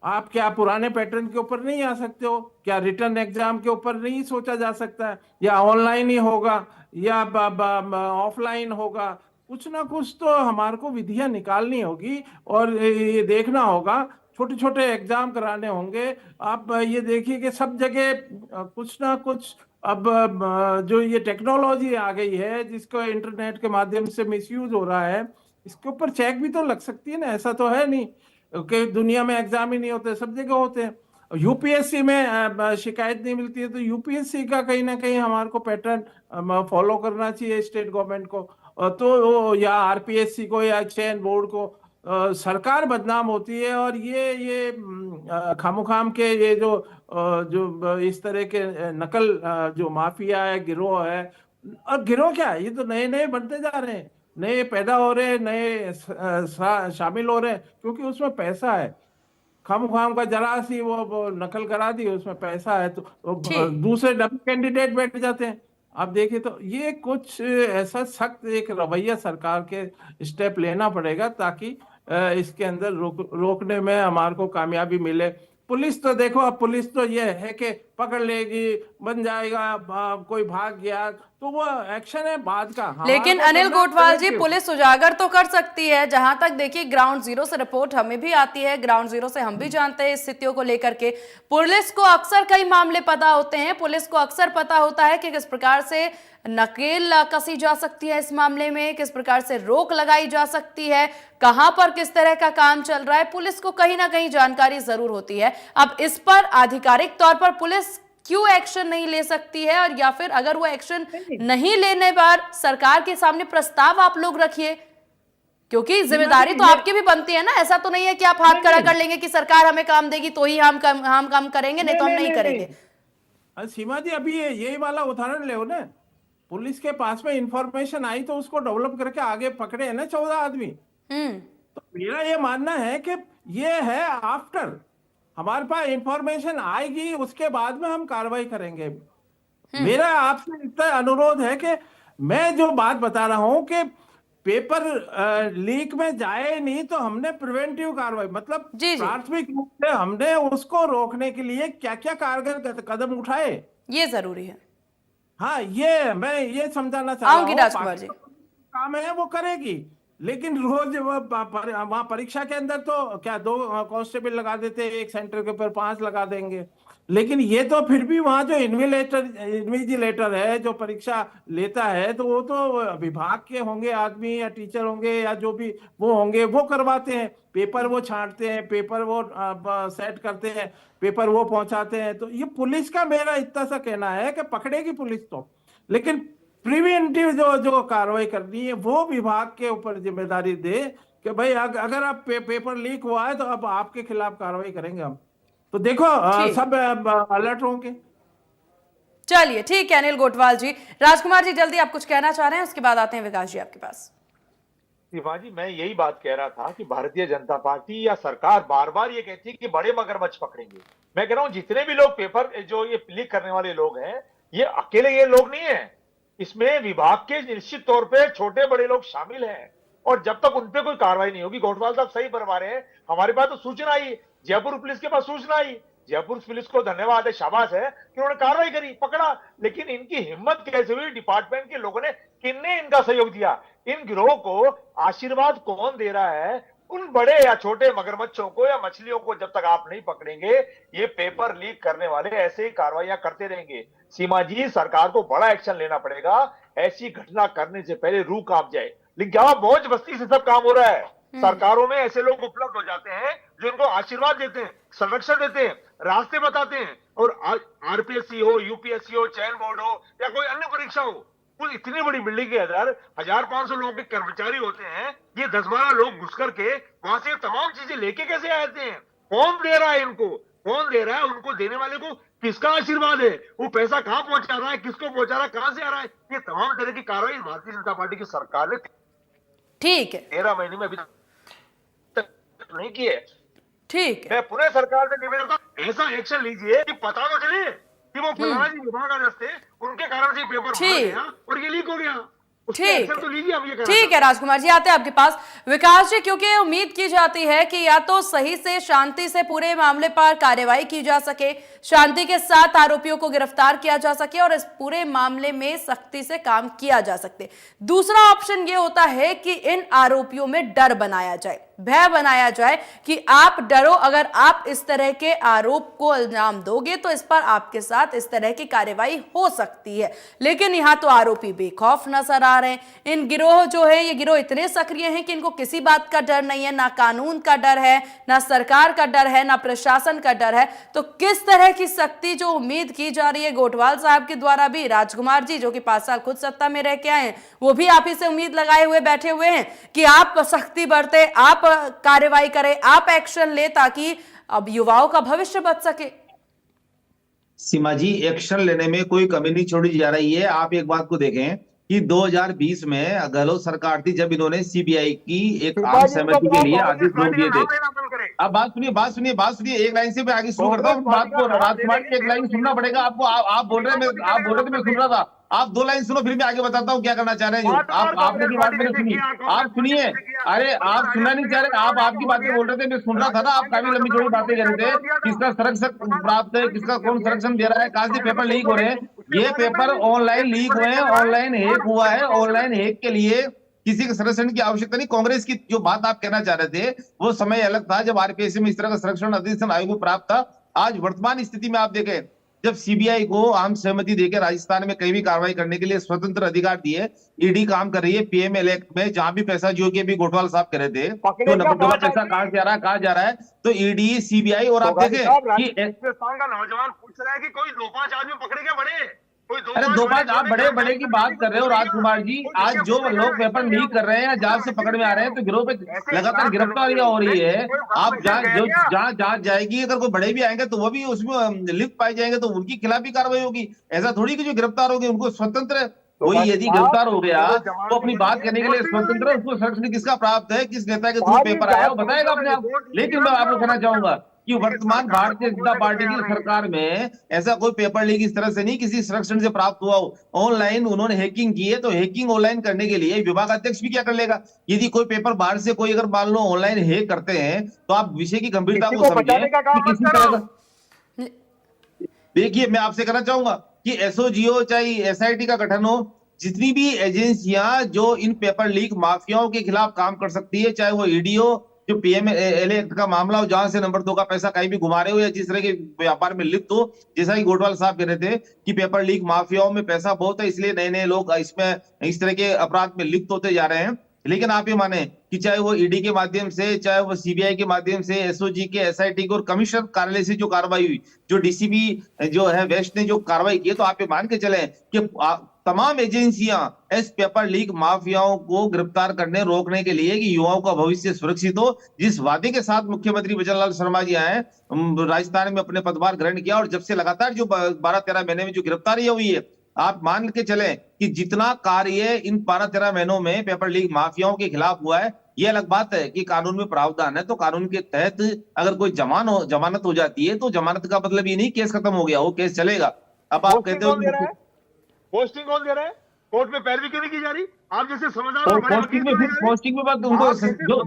आप क्या पुराने पैटर्न के ऊपर नहीं आ सकते हो, क्या रिटर्न एग्जाम के ऊपर नहीं सोचा जा सकता है, या ऑनलाइन ही होगा या ऑफलाइन होगा, कुछ ना कुछ तो हमारे को विधियां निकालनी होगी, और ये देखना होगा, छोटे छोटे एग्जाम कराने होंगे। आप ये देखिए कि सब जगह कुछ ना कुछ अब जो ये टेक्नोलॉजी आ गई है जिसको इंटरनेट के माध्यम से मिसयूज हो रहा है, इसके ऊपर चेक भी तो लग सकती है ना, ऐसा तो है नहीं कि दुनिया में एग्जाम ही नहीं होते, सब जगह होते हैं। यूपीएससी में शिकायत नहीं मिलती है, तो यूपीएससी का कहीं ना कहीं हमारे को पैटर्न फॉलो करना चाहिए स्टेट गवर्नमेंट को। या आरपीएससी को या चयन बोर्ड को। सरकार बदनाम होती है, और ये खामोखाम के ये जो इस तरह के नकल जो माफिया है, गिरोह है। और गिरोह क्या है, ये तो नए नए बनते जा रहे हैं, नए पैदा हो रहे हैं, नए शामिल हो रहे हैं, क्योंकि उसमें पैसा है। खाम खाम का जरा सी वो नकल करा दी, उसमें पैसा है, तो ठीक। दूसरे डबल कैंडिडेट बैठ जाते हैं। आप देखिए, तो ये कुछ ऐसा सख्त एक रवैया सरकार के स्टेप लेना पड़ेगा, ताकि इसके अंदर रोकने में हमारे को कामयाबी मिले। पुलिस तो देखो, अब पुलिस तो ये है कि पकड़ लेगी, बन जाएगा, कोई भाग गया तो वो एक्शन है बाद का। लेकिन अनिल गोटवाल जी, पुलिस उजागर तो कर सकती है। जहां तक देखिए ग्राउंड जीरो से रिपोर्ट हमें भी आती है, ग्राउंड जीरो से हम भी जानते हैं स्थितियों को लेकर के। पुलिस को अक्सर कई मामले पता होते हैं, पुलिस को अक्सर पता होता है कि किस प्रकार से नकेल कसी जा सकती है इस मामले में, किस प्रकार से रोक लगाई जा सकती है, कहां पर किस तरह का काम चल रहा है। पुलिस को कहीं ना कहीं जानकारी जरूर होती है। अब इस पर आधिकारिक तौर पर पुलिस क्यों एक्शन नहीं ले सकती है, और या फिर अगर वो एक्शन नहीं लेने पर सरकार के सामने प्रस्ताव आप लोग रखिए, क्योंकि जिम्मेदारी तो आपकी भी बनती है ना। ऐसा तो नहीं है कि आप हाथ खड़ा कर लेंगे कि सरकार हमें काम देगी तो ही हम काम करेंगे, नहीं तो हम नहीं करेंगे। सीमा जी, अभी यही वाला उदाहरण ले ना, पुलिस के पास में इंफॉर्मेशन आई तो उसको डेवलप करके आगे पकड़े है ना 14 आदमी। तो मेरा ये मानना है कि ये है आफ्टर, हमारे पास इंफॉर्मेशन आएगी उसके बाद में हम कार्रवाई करेंगे। मेरा आपसे इतना अनुरोध है कि मैं जो बात बता रहा हूं कि पेपर लीक में जाए नहीं, तो हमने प्रिवेंटिव कार्रवाई, मतलब प्राथमिक रूप से हमने उसको रोकने के लिए क्या क्या कारगर कदम उठाए, ये जरूरी है। हाँ, ये मैं ये समझाना चाह रहा हूँ। राजकुमार जी, काम है वो करेगी, लेकिन रोज वहां परीक्षा के अंदर तो क्या 2 कांस्टेबल लगा देते, एक सेंटर के ऊपर 5 लगा देंगे। लेकिन ये तो फिर भी वहां जो इन्विजिलेटर है, जो परीक्षा लेता है, तो वो तो विभाग के होंगे आदमी, या टीचर होंगे, या जो भी वो होंगे, वो करवाते हैं। पेपर वो छांटते हैं, पेपर वो सेट करते हैं, पेपर वो पहुंचाते हैं। तो ये पुलिस का मेरा इतना सा कहना है कि पकड़ेगी पुलिस तो, लेकिन प्रिवेंटिव जो कार्रवाई करनी है वो विभाग के ऊपर जिम्मेदारी दे कि भाई अगर आप पेपर लीक हुआ है तो अब आपके खिलाफ कार्रवाई करेंगे हम। तो देखो सब अलर्ट होंगे। चलिए ठीक है अनिल गोटवाल जी। राजकुमार जी, जल्दी आप कुछ कहना चाह रहे हैं, उसके बाद आते हैं विकास जी आपके पास। शिवाजी, मैं यही बात कह रहा था कि भारतीय जनता पार्टी या सरकार बार बार ये कहती है कि बड़े मगरमच्छ पकड़ेंगे। मैं कह रहा हूं जितने भी लोग पेपर जो ये लीक करने वाले लोग हैं, ये अकेले ये लोग नहीं है, इसमें विभाग के निश्चित तौर पे छोटे बड़े लोग शामिल हैं। और जब तक उन पे कोई कार्रवाई नहीं होगी, गोठवाल साहब सही फरमा रहे हैं, हमारे पास तो सूचना आई, जयपुर पुलिस के पास सूचना आई, जयपुर पुलिस को धन्यवाद है, शाबाश है कि उन्होंने कार्रवाई करी, पकड़ा। लेकिन इनकी हिम्मत कैसे हुई, डिपार्टमेंट के लोगों ने, किसने इनका सहयोग दिया? इन गिरोह को आशीर्वाद कौन दे रहा है? उन बड़े या छोटे मगरमच्छों को या मछलियों को जब तक आप नहीं पकड़ेंगे, ये पेपर लीक करने वाले ऐसे ही कार्रवाइयां करते रहेंगे। सीमा जी, सरकार को बड़ा एक्शन लेना पड़ेगा, ऐसी घटना करने से पहले रूह कांप जाए। लेकिन क्या मौज मस्ती से सब काम हो रहा है? सरकारों में ऐसे लोग उपलब्ध हो जाते हैं जो इनको आशीर्वाद देते हैं, संरक्षण देते हैं, रास्ते बताते हैं। और आरपीएससी हो, यूपीएससी हो, चयन बोर्ड हो, या कोई अन्य परीक्षा हो, कुछ इतनी बड़ी बिल्डिंग के अंदर 1500 लोगों के कर्मचारी होते हैं, ये 10-12 लोग घुस करके वहां से तमाम चीजें लेके कैसे आते हैं? कौन दे रहा है इनको? कौन दे रहा है? उनको देने वाले को किसका आशीर्वाद है? वो पैसा कहां पहुंचा रहा है, किसको पहुंचा रहा है, कहां से आ रहा है? ये तमाम तरह की कार्रवाई भारतीय जनता पार्टी की सरकार ने ठीक है 13 महीने में अभी तक नहीं की है। ठीक है, मैं पुनः सरकार से निवेदन करता हूं, ऐसा एक्शन लीजिए कि पता तो चले कि वो फलाना जी विभाग रस्ते उनके कारण से पेपर भर गया और ये लीक हो गया। ठीक है राजकुमार जी, आते हैं आपके पास। विकास जी, क्योंकि उम्मीद की जाती है कि या तो सही से शांति से पूरे मामले पर कार्रवाई की जा सके, शांति के साथ आरोपियों को गिरफ्तार किया जा सके और इस पूरे मामले में सख्ती से काम किया जा सकते। दूसरा ऑप्शन ये होता है कि इन आरोपियों में डर बनाया जाए, भय बनाया जाए कि आप डरो, अगर आप इस तरह के आरोप को इल्जाम दोगे तो इस पर आपके साथ इस तरह की कार्रवाई हो सकती है। लेकिन यहाँ तो आरोपी बेखौफ नजर आ रहे हैं। इन गिरोह जो है, ये गिरोह इतने सक्रिय हैं कि इनको किसी बात का डर नहीं है, ना कानून का डर है, ना सरकार का डर है, ना प्रशासन का डर है। तो किस तरह की सख्ती जो उम्मीद की जा रही है गोठवाल साहब के द्वारा भी, राजकुमार जी जो कि 5 साल खुद सत्ता में रह के आए हैं, वो भी आप ही से उम्मीद लगाए हुए बैठे हुए हैं कि आप सख्ती बरते, आप कार्रवाई करें, आप एक्शन ले, ताकि अब युवाओं का भविष्य बच सके। सीमा जी, एक्शन लेने में कोई कमी नहीं छोड़ी जा रही है। आप एक बात को देखें कि 2020 में गहलोत सरकार थी, जब इन्होंने सीबीआई की एक आम सहमति के लिए आदेश रोक दिए थे। अब बात सुनिए, एक लाइन से मैं आगे शुरू करता हूँ बात को। राजकुमार की एक लाइन सुनना पड़ेगा आपको। आप बोल रहे थे, मैं सुन रहा था। आप 2 लाइन सुनो, फिर मैं आगे बताता हूँ क्या करना चाह रहे हैं। आपने की बात मैंने सुनी, आप सुनिए। अरे आप सुनना नहीं चाह रहे, आप आपकी बातें बोल रहे थे, मैं सुन रहा था ना। आप काफी लंबी चौड़ी बातें कर रहे थे, किसका संरक्षण प्राप्त है, किसका कौन संरक्षण दे रहा है, कहां से पेपर लीक हो रहे हैं। ये पेपर ऑनलाइन लीक हुए हैं, ऑनलाइन हैक हुआ है। ऑनलाइन हैक के लिए किसी के संरक्षण की आवश्यकता नहीं। कांग्रेस की जो बात आप कहना चाह रहे थे वो समय अलग था, जब आरपीएससी में इस तरह का संरक्षण अधिवेशन आयोग को प्राप्त था। आज वर्तमान स्थिति में आप देखें, जब सीबीआई को आम सहमति देकर राजस्थान में कहीं भी कार्रवाई करने के लिए स्वतंत्र अधिकार दिए, ईडी काम कर रही है पीएमएलए में, जहां भी पैसा जो कि अभी गोठवाल साहब कह रहे थे, तो नंबर का पैसा कहां जा रहा है, तो ईडी सीबीआई। और आप देखें कि राजस्थान का नौजवान पूछ रहा है कि कोई 2-5 आदमी पकड़े क्या बड़े, अरे 2-5 आप बड़े की बात कर रहे हो राजकुमार जी। आज जो लोग पेपर लीक कर रहे हैं, जांच से पकड़ में आ रहे हैं, तो गिरोह पे लगातार गिरफ्तारियां हो रही है। आप जहां जांच जाएगी, अगर कोई बड़े भी आएंगे तो वो भी उसमें लिप्त पाए जाएंगे, तो उनके खिलाफ भी कार्रवाई होगी। ऐसा थोड़ी कि जो गिरफ्तार होंगे उनको स्वतंत्र, कोई यदि गिरफ्तार हो गया तो अपनी बात करने के लिए स्वतंत्र है। उसको संरक्षण किसका प्राप्त है, किस नेता के थ्रू पेपर आया, वो बताएगा अपने आप। लेकिन मैं आपको कहना चाहूंगा कि वर्तमान भारतीय जनता पार्टी की सरकार में ऐसा कोई पेपर लीक इस तरह से नहीं किसी संरक्षण से प्राप्त हुआ हो। ऑनलाइन उन्होंने हैकिंग की है, तो हैकिंग ऑनलाइन करने के लिए विभाग अध्यक्ष भी क्या कर लेगा। यदि कोई पेपर बाहर से कोई अगर मान लो ऑनलाइन हैक करते हैं, तो आप विषय की गंभीरता को समझें कि किसी तरह का। देखिए, मैं आपसे कहना चाहूंगा कि एसओजीओ चाहे एसआईटी का गठन हो, जितनी भी एजेंसियां जो इन पेपर लीक माफियाओं के खिलाफ काम कर सकती है, चाहे वो ईडी हो, जो पीएमएलए एक्ट का मामला हो, जहां से नंबर 2 का पैसा कहीं भी घुमा रहे हो, या जिस तरह के व्यापार में लिप्त हो, जैसा कि गोठवाल साहब कह रहे थे कि पेपर लीक माफियाओं में पैसा बहुत है, इसलिए नए नए लोग इसमें इस तरह के अपराध में लिप्त होते जा रहे हैं। लेकिन आप ये माने कि चाहे वो ईडी के माध्यम से, चाहे वो सीबीआई के माध्यम से, एसओजी के, एसआईटी के और कमिश्नर कार्यालय से जो कार्रवाई हुई, जो डीसीपी जो है वेस्ट ने जो कार्रवाई की, तो आप ये मान के चले कि तमाम एजेंसियां इस पेपर लीक माफियाओं को गिरफ्तार करने, रोकने के लिए कि युवाओं का भविष्य सुरक्षित हो, जिस वादे के साथ मुख्यमंत्री वचनलाल शर्मा जी आए, राजस्थान में अपने पदभार ग्रहण किया, और जब से लगातार जो 12-13 महीने में जो गिरफ्तारियां हुई है, आप मान के चले कि जितना कार्य इन 12-13 महीनों में पेपर लीक माफियाओं के खिलाफ हुआ है, ये अलग बात है कि कानून में प्रावधान है, तो कानून के तहत अगर कोई जमानत हो जाती है, तो जमानत का मतलब ये नहीं केस खत्म हो गया, वो केस चलेगा। अब आप कहते हो पोस्टिंग कौन दे रहा है, कोर्ट में पैरवी क्यों नहीं की जा रही? आप जैसे समझदार पोस्टिंग में बात उनको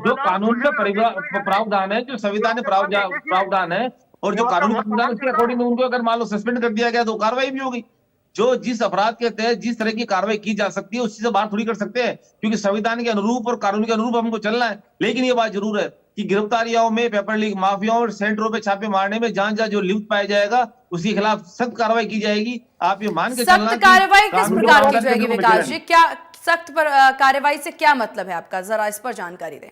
जो कानून में प्रावधान है, जो संविधान में प्रावधान है, और जो कानून प्रावधान उसके अकॉर्डिंग उनको अगर मान लो सस्पेंड कर दिया गया तो कार्रवाई भी होगी। जो जिस अपराध के तहत जिस तरह की कार्रवाई की जा सकती है, उसी से बाहर थोड़ी कर सकते हैं, क्योंकि संविधान के अनुरूप और कानून के अनुरूप हमको चलना है। लेकिन ये बात जरूर है कि गिरफ्तारियों में, पेपर लीक माफियाओं और सेंटरों पे छापे मारने में जहां जो लिप्त पाया जाएगा उसके खिलाफ सख्त कार्रवाई की जाएगी। आप ये मान के चलना, सख्त कार्रवाई किस प्रकार की जाएगी विकास जी? क्या सख्त कार्रवाई से क्या मतलब है आपका, जरा इस पर जानकारी दें।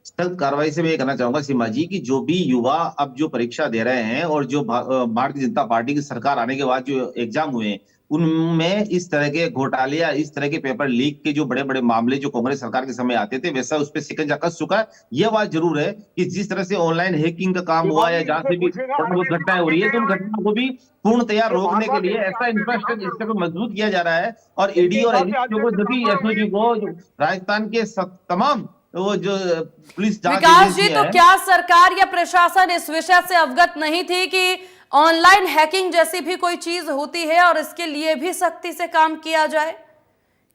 सख्त कार्रवाई से मैं ये कहना चाहूंगा सीमा जी कि जो भी युवा अब जो परीक्षा दे रहे हैं, और जो भारतीय जनता पार्टी की सरकार आने के बाद जो एग्जाम हुए हैं, उनमें इस तरह के घोटाले या इस तरह के पेपर लीक के जो बड़े बड़े मामले जो कांग्रेस सरकार के समय आते थे, वैसा उस पर शिकंजा कस चुका है। यह बात जरूर है कि जिस तरह से ऑनलाइन हैकिंग का काम हुआ या जहां से भी घटनाएं हो रही है, तो उन घटनाओं को भी पूर्णतया रोकने के लिए ऐसा इंफ्रास्ट्रक्चर मजबूत किया जा रहा है। और ईडी और एसओजी को, जबकि एसओजी को राजस्थान के तमाम वो जो पुलिस जांच विकास जी, तो क्या सरकार या प्रशासन इस विषय से अवगत नहीं थी कि ऑनलाइन हैकिंग जैसी भी कोई चीज होती है और इसके लिए भी सख्ती से काम किया जाए?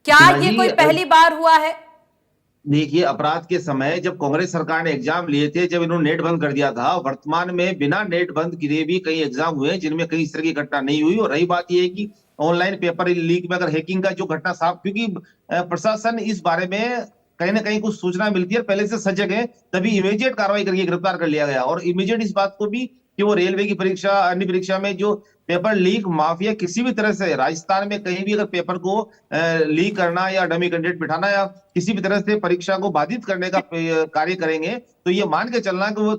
क्या ये कोई पहली बार हुआ है? देखिए, अपराध के समय जब कांग्रेस सरकार ने एग्जाम लिए थे, जब इन्होंने नेट बंद कर दिया था, वर्तमान में बिना नेट बंद किए भी कई एग्जाम हुए जिनमें कई इस तरह की घटना नहीं हुई। और रही बात यह है कि ऑनलाइन पेपर लीक में अगर हैकिंग का जो घटना साफ, क्योंकि प्रशासन इस बारे में कहीं ना कहीं कुछ सूचना मिलती है, पहले से सजग है, तभी इमीडिएट कार्रवाई करके गिरफ्तार कर लिया गया। और इमीडिएट इस बात को भी कि वो रेलवे की परीक्षा, अन्य परीक्षा में जो पेपर लीक माफिया किसी भी तरह से राजस्थान में कहीं भी अगर पेपर को लीक करना या डमी कैंडिडेट बिठाना या किसी भी तरह से परीक्षा को बाधित करने का कार्य करेंगे, तो ये मान के चलना कि वो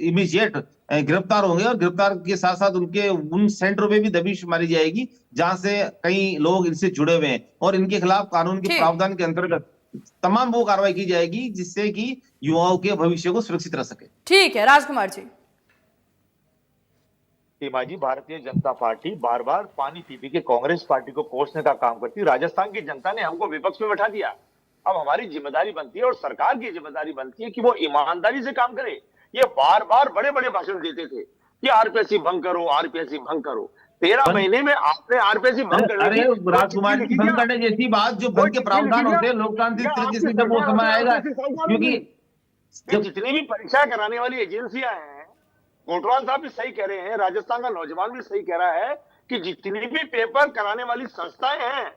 इमीडिएट गिरफ्तार होंगे। और गिरफ्तार के साथ साथ उनके उन सेंटरों पे भी दबिश मारी जाएगी जहां से कई लोग इनसे जुड़े हुए हैं, और इनके खिलाफ कानून के ठीक। प्रावधान के अंतर्गत तमाम वो कार्रवाई की जाएगी जिससे कि युवाओं के भविष्य को सुरक्षित रह सके। ठीक है राजकुमार जी। सीमा जी, भारतीय जनता पार्टी बार बार पानी पी के कांग्रेस पार्टी को कोसने का काम करती है। राजस्थान की जनता ने हमको विपक्ष में बैठा दिया। अब हमारी जिम्मेदारी बनती है और सरकार की जिम्मेदारी बनती है कि वो ईमानदारी से काम करे। ये बार बार बड़े बड़े भाषण देते थे कि आरपीएससी भंग करो, आरपीएससी भंग करो। 13 महीने में आपने आरपीएससी भंग करने अरे राजकुमार जी, भंग करने जैसी बात, जो भंग के प्रावधान होते हैं लोकतांत्रिक तरीके से जब वो समय आएगा, क्योंकि जितनी भी परीक्षा कराने वाली एजेंसियां हैं, कोटवाल साहब भी सही कह रहे हैं, राजस्थान का नौजवान भी सही कह रहा है कि जितनी भी पेपर कराने वाली संस्थाएं हैं,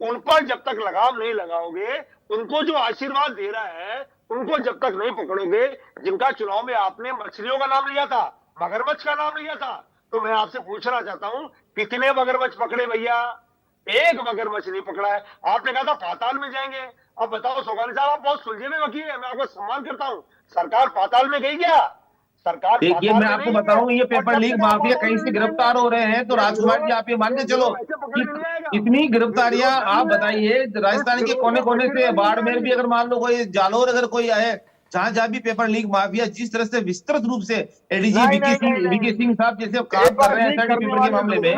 उन पर जब तक लगाम नहीं लगाओगे, उनको जो आशीर्वाद दे रहा है, उनको जब तक नहीं पकड़ोगे, जिनका चुनाव में आपने मछलियों का नाम लिया था, मगरमच्छ का नाम लिया था, तो मैं आपसे पूछना चाहता हूं, कितने मगरमच्छ पकड़े भैया? एक मगरमच्छ नहीं पकड़ा है। आपने कहा था पाताल में जाएंगे। अब बताओ सोगानी साहब, आप बहुत सुलझे हुए वकील हैं, मैं आपका सम्मान करता हूं। सरकार पाताल में गई क्या? सरकार देखिए, मैं आपको बताऊं, ये पेपर लीक माफिया कहीं से गिरफ्तार हो रहे हैं, तो राजकुमार जी आप ये मान के चलो कि इतनी गिरफ्तारियां, आप बताइए राजस्थान के कोने कोने से, बाड़मेर भी अगर मान लो कोई, जालोर अगर कोई आए, जहां जहां भी पेपर लीक माफिया जिस तरह से विस्तृत रूप से एडीजी वीके सिंह साहब जैसे काम कर रहे हैं पेपर के मामले में,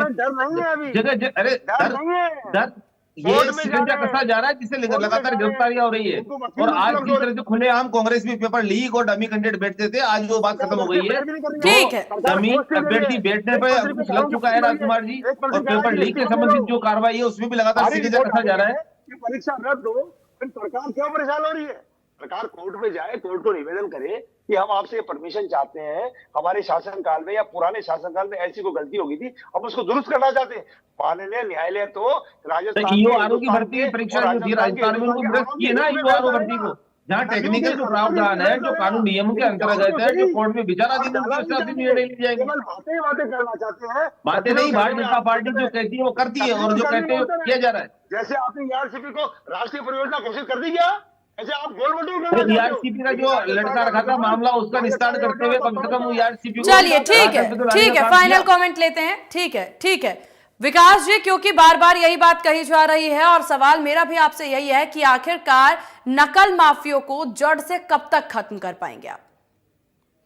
जगह अरे डर ये शिकंजा कसा जा रहा है जिससे लगातार गिरफ्तारियां हो रही है। और आज जिस तरह से खुलेआम कांग्रेस में पेपर लीक और डमी कैंडिडेट बैठते थे, आज वो बात खत्म हो गई है। ठीक है। डमी अभ्यर्थी बैठने पर कुछ लग चुका है राजकुमार जी, और पेपर लीक के संबंधित जो कार्रवाई है उसमें भी लगातार शिकंजा कसा जा रहा है। परीक्षा रद्द हो, फिर सरकार क्यों परेशान हो रही है? सरकार कोर्ट में जाए, कोर्ट को निवेदन करे कि हम आपसे परमिशन चाहते हैं, हमारे शासनकाल में या पुराने शासनकाल में ऐसी कोई गलती होगी थी, हम उसको दुरुस्त करना चाहते हैं। माननीय न्यायालय तो राजस्थान ईओआरओ की भर्ती परीक्षा जो थी राजस्थान में, उनको निरस्त किए ना ईओआरओ भर्ती को, जहाँ टेक्निकल जो प्रावधान है, जो कानून नियमों के अंतर्गत है, जो कोर्ट में विचाराधीन निर्णय लिए जाएंगे। बातें करना चाहते हैं, बातें नहीं, भारतीय जनता पार्टी जो कहती है वो करती है, और जो कहते हैं किया जा रहा है। जैसे आपने ईआरसीपी को राष्ट्रीय परियोजना घोषित कर दी क्या? ऐसे आप गोल बटोर ईआरसीपी का जो लड़का रखा था मामला, उसका निस्तारण करते हुए कम से कम ईआरसीपी को, चलिए ठीक है, फाइनल कमेंट लेते हैं। ठीक है विकास जी, क्योंकि बार बार यही बात कही जा रही है और सवाल मेरा भी आपसे यही है कि आखिरकार नकल माफियों को जड़ से कब तक खत्म कर पाएंगे आप?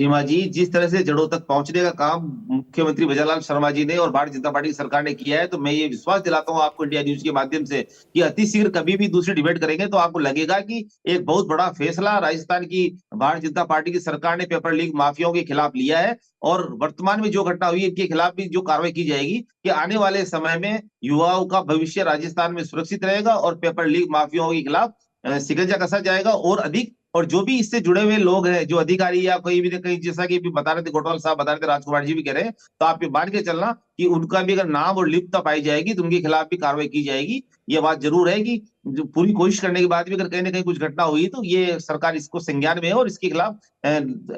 सीमा जी, जिस तरह से जड़ों तक पहुंचने का काम मुख्यमंत्री भजनलाल शर्मा जी ने और भारतीय जनता पार्टी की सरकार ने किया है, तो मैं ये विश्वास दिलाता हूं आपको इंडिया न्यूज के माध्यम से कि अति शीघ्र कभी भी दूसरी डिबेट करेंगे तो आपको लगेगा कि एक बहुत बड़ा फैसला राजस्थान की भारतीय जनता पार्टी की सरकार ने पेपर लीक माफियाओं के खिलाफ लिया है। और वर्तमान में जो घटना हुई है, इनके खिलाफ भी जो कार्रवाई की जाएगी कि आने वाले समय में युवाओं का भविष्य राजस्थान में सुरक्षित रहेगा और पेपर लीक माफियाओं के खिलाफ शिकंजा कसा जाएगा और अधिक। और जो भी इससे जुड़े हुए लोग हैं, जो अधिकारी या कोई भी कहीं, जैसा कि भी बता रहे थे कोटवाल साहब, बता रहे थे, राजकुमार जी भी कह रहे हैं, तो आप ये मान के चलना कि उनका भी अगर नाम और लिप्तता पाई जाएगी तो उनके खिलाफ भी कार्रवाई की जाएगी। ये बात जरूर है कि जो पूरी कोशिश करने के बाद भी अगर कहीं ना कहीं कुछ घटना हुई तो ये सरकार इसको संज्ञान में है और इसके खिलाफ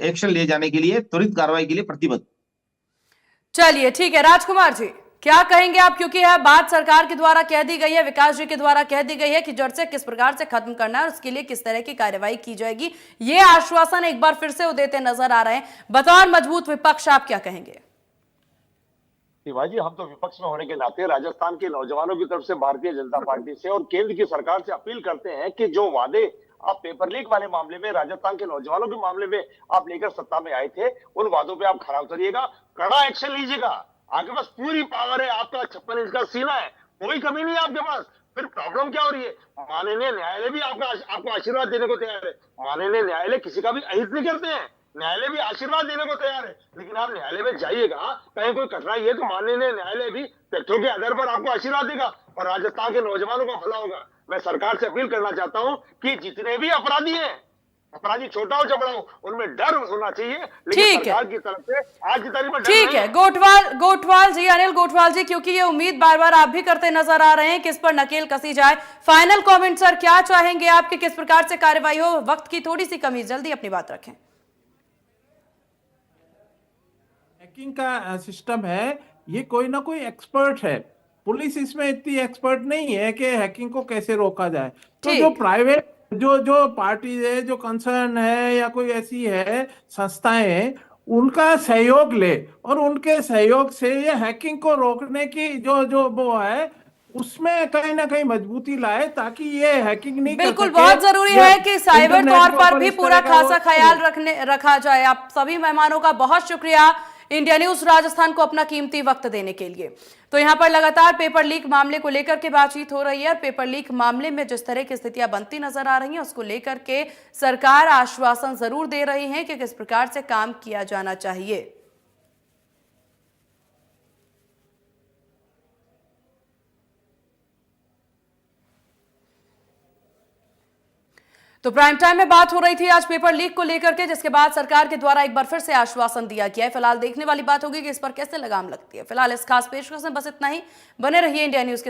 एक्शन लिए जाने के लिए, त्वरित कार्रवाई के लिए प्रतिबद्ध। चलिए ठीक है राजकुमार जी, क्या कहेंगे आप, क्योंकि यह बात सरकार के द्वारा कह दी गई है, विकास जी के द्वारा कह दी गई है कि जड़ से किस प्रकार से खत्म करना है और उसके लिए किस तरह की कार्यवाही की जाएगी, ये आश्वासन एक बार फिर से वो देते नजर आ रहे हैं। बतौर मजबूत विपक्ष आप क्या कहेंगे? शिवाजी, हम तो विपक्ष में होने के नाते राजस्थान के नौजवानों की तरफ से भारतीय जनता पार्टी से और केंद्र की सरकार से अपील करते हैं कि जो वादे आप पेपर लीक वाले मामले में, राजस्थान के नौजवानों के मामले में आप लेकर सत्ता में आए थे, उन वादों पे आप खरा उतरिएगा, कड़ा एक्शन लीजिएगा। आपके पास पूरी पावर है, आपका 56 इंच का सीना है, कोई कमी नहीं है आपके पास। फिर प्रॉब्लम क्या हो रही है? माननीय न्यायालय भी आपको आशीर्वाद देने को तैयार है। माननीय न्यायालय किसी का भी अहित नहीं करते हैं, न्यायालय भी आशीर्वाद देने को तैयार है। लेकिन आप न्यायालय में जाइएगा, कहीं कोई कठिनाई है तो माननीय न्यायालय भी तथ्यों के आधार पर आपको आशीर्वाद देगा और राजस्थान के नौजवानों का भला होगा। मैं सरकार से अपील करना चाहता हूं कि जितने भी अपराधी हैं, अपराधी छोटा हो चपड़ा हो, उनमें डर होना चाहिए, लेकिन ठीक है। सरकार की तरफ से आज की तारीख में डर ठीक नहीं है, गोठवाल जी, अनिल गोठवाल जी, क्योंकि ये उम्मीद बार बार आप भी करते नजर आ रहे हैं कि इस पर नकेल कसी जाए। फाइनल कमेंट सर, क्या चाहेंगे आप कि किस प्रकार से कार्रवाई हो? वक्त की थोड़ी सी कमी, जल्दी अपनी बात रखें। हैकिंग का सिस्टम है, ये कोई ना कोई एक्सपर्ट है। पुलिस इसमें इतनी एक्सपर्ट नहीं है कि हैकिंग को कैसे रोका जाए। तो जो ठीक। प्राइवेट जो जो पार्टी है, जो कंसर्न है या कोई ऐसी है संस्थाएं हैं, उनका सहयोग ले और उनके सहयोग से ये हैकिंग को रोकने की जो जो वो है उसमें कहीं ना कहीं मजबूती लाए, ताकि ये हैकिंग नहीं कर बिल्कुल, सके। बहुत जरूरी ये है कि साइबर इंटरनेट तौर के पर ऊपर भी इस पूरा तरह का खासा ख्याल रखा जाए। आप सभी मेहमानों का बहुत शुक्रिया इंडिया न्यूज राजस्थान को अपना कीमती वक्त देने के लिए। तो यहां पर लगातार पेपर लीक मामले को लेकर के बातचीत हो रही है और पेपर लीक मामले में जिस तरह की स्थितियां बनती नजर आ रही हैं उसको लेकर के सरकार आश्वासन जरूर दे रही है कि किस प्रकार से काम किया जाना चाहिए। तो प्राइम टाइम में बात हो रही थी आज पेपर लीक को लेकर के, जिसके बाद सरकार के द्वारा एक बार फिर से आश्वासन दिया गया है। फिलहाल देखने वाली बात होगी कि इस पर कैसे लगाम लगती है। फिलहाल इस खास पेशकश में बस इतना ही। बने रहिए इंडिया न्यूज के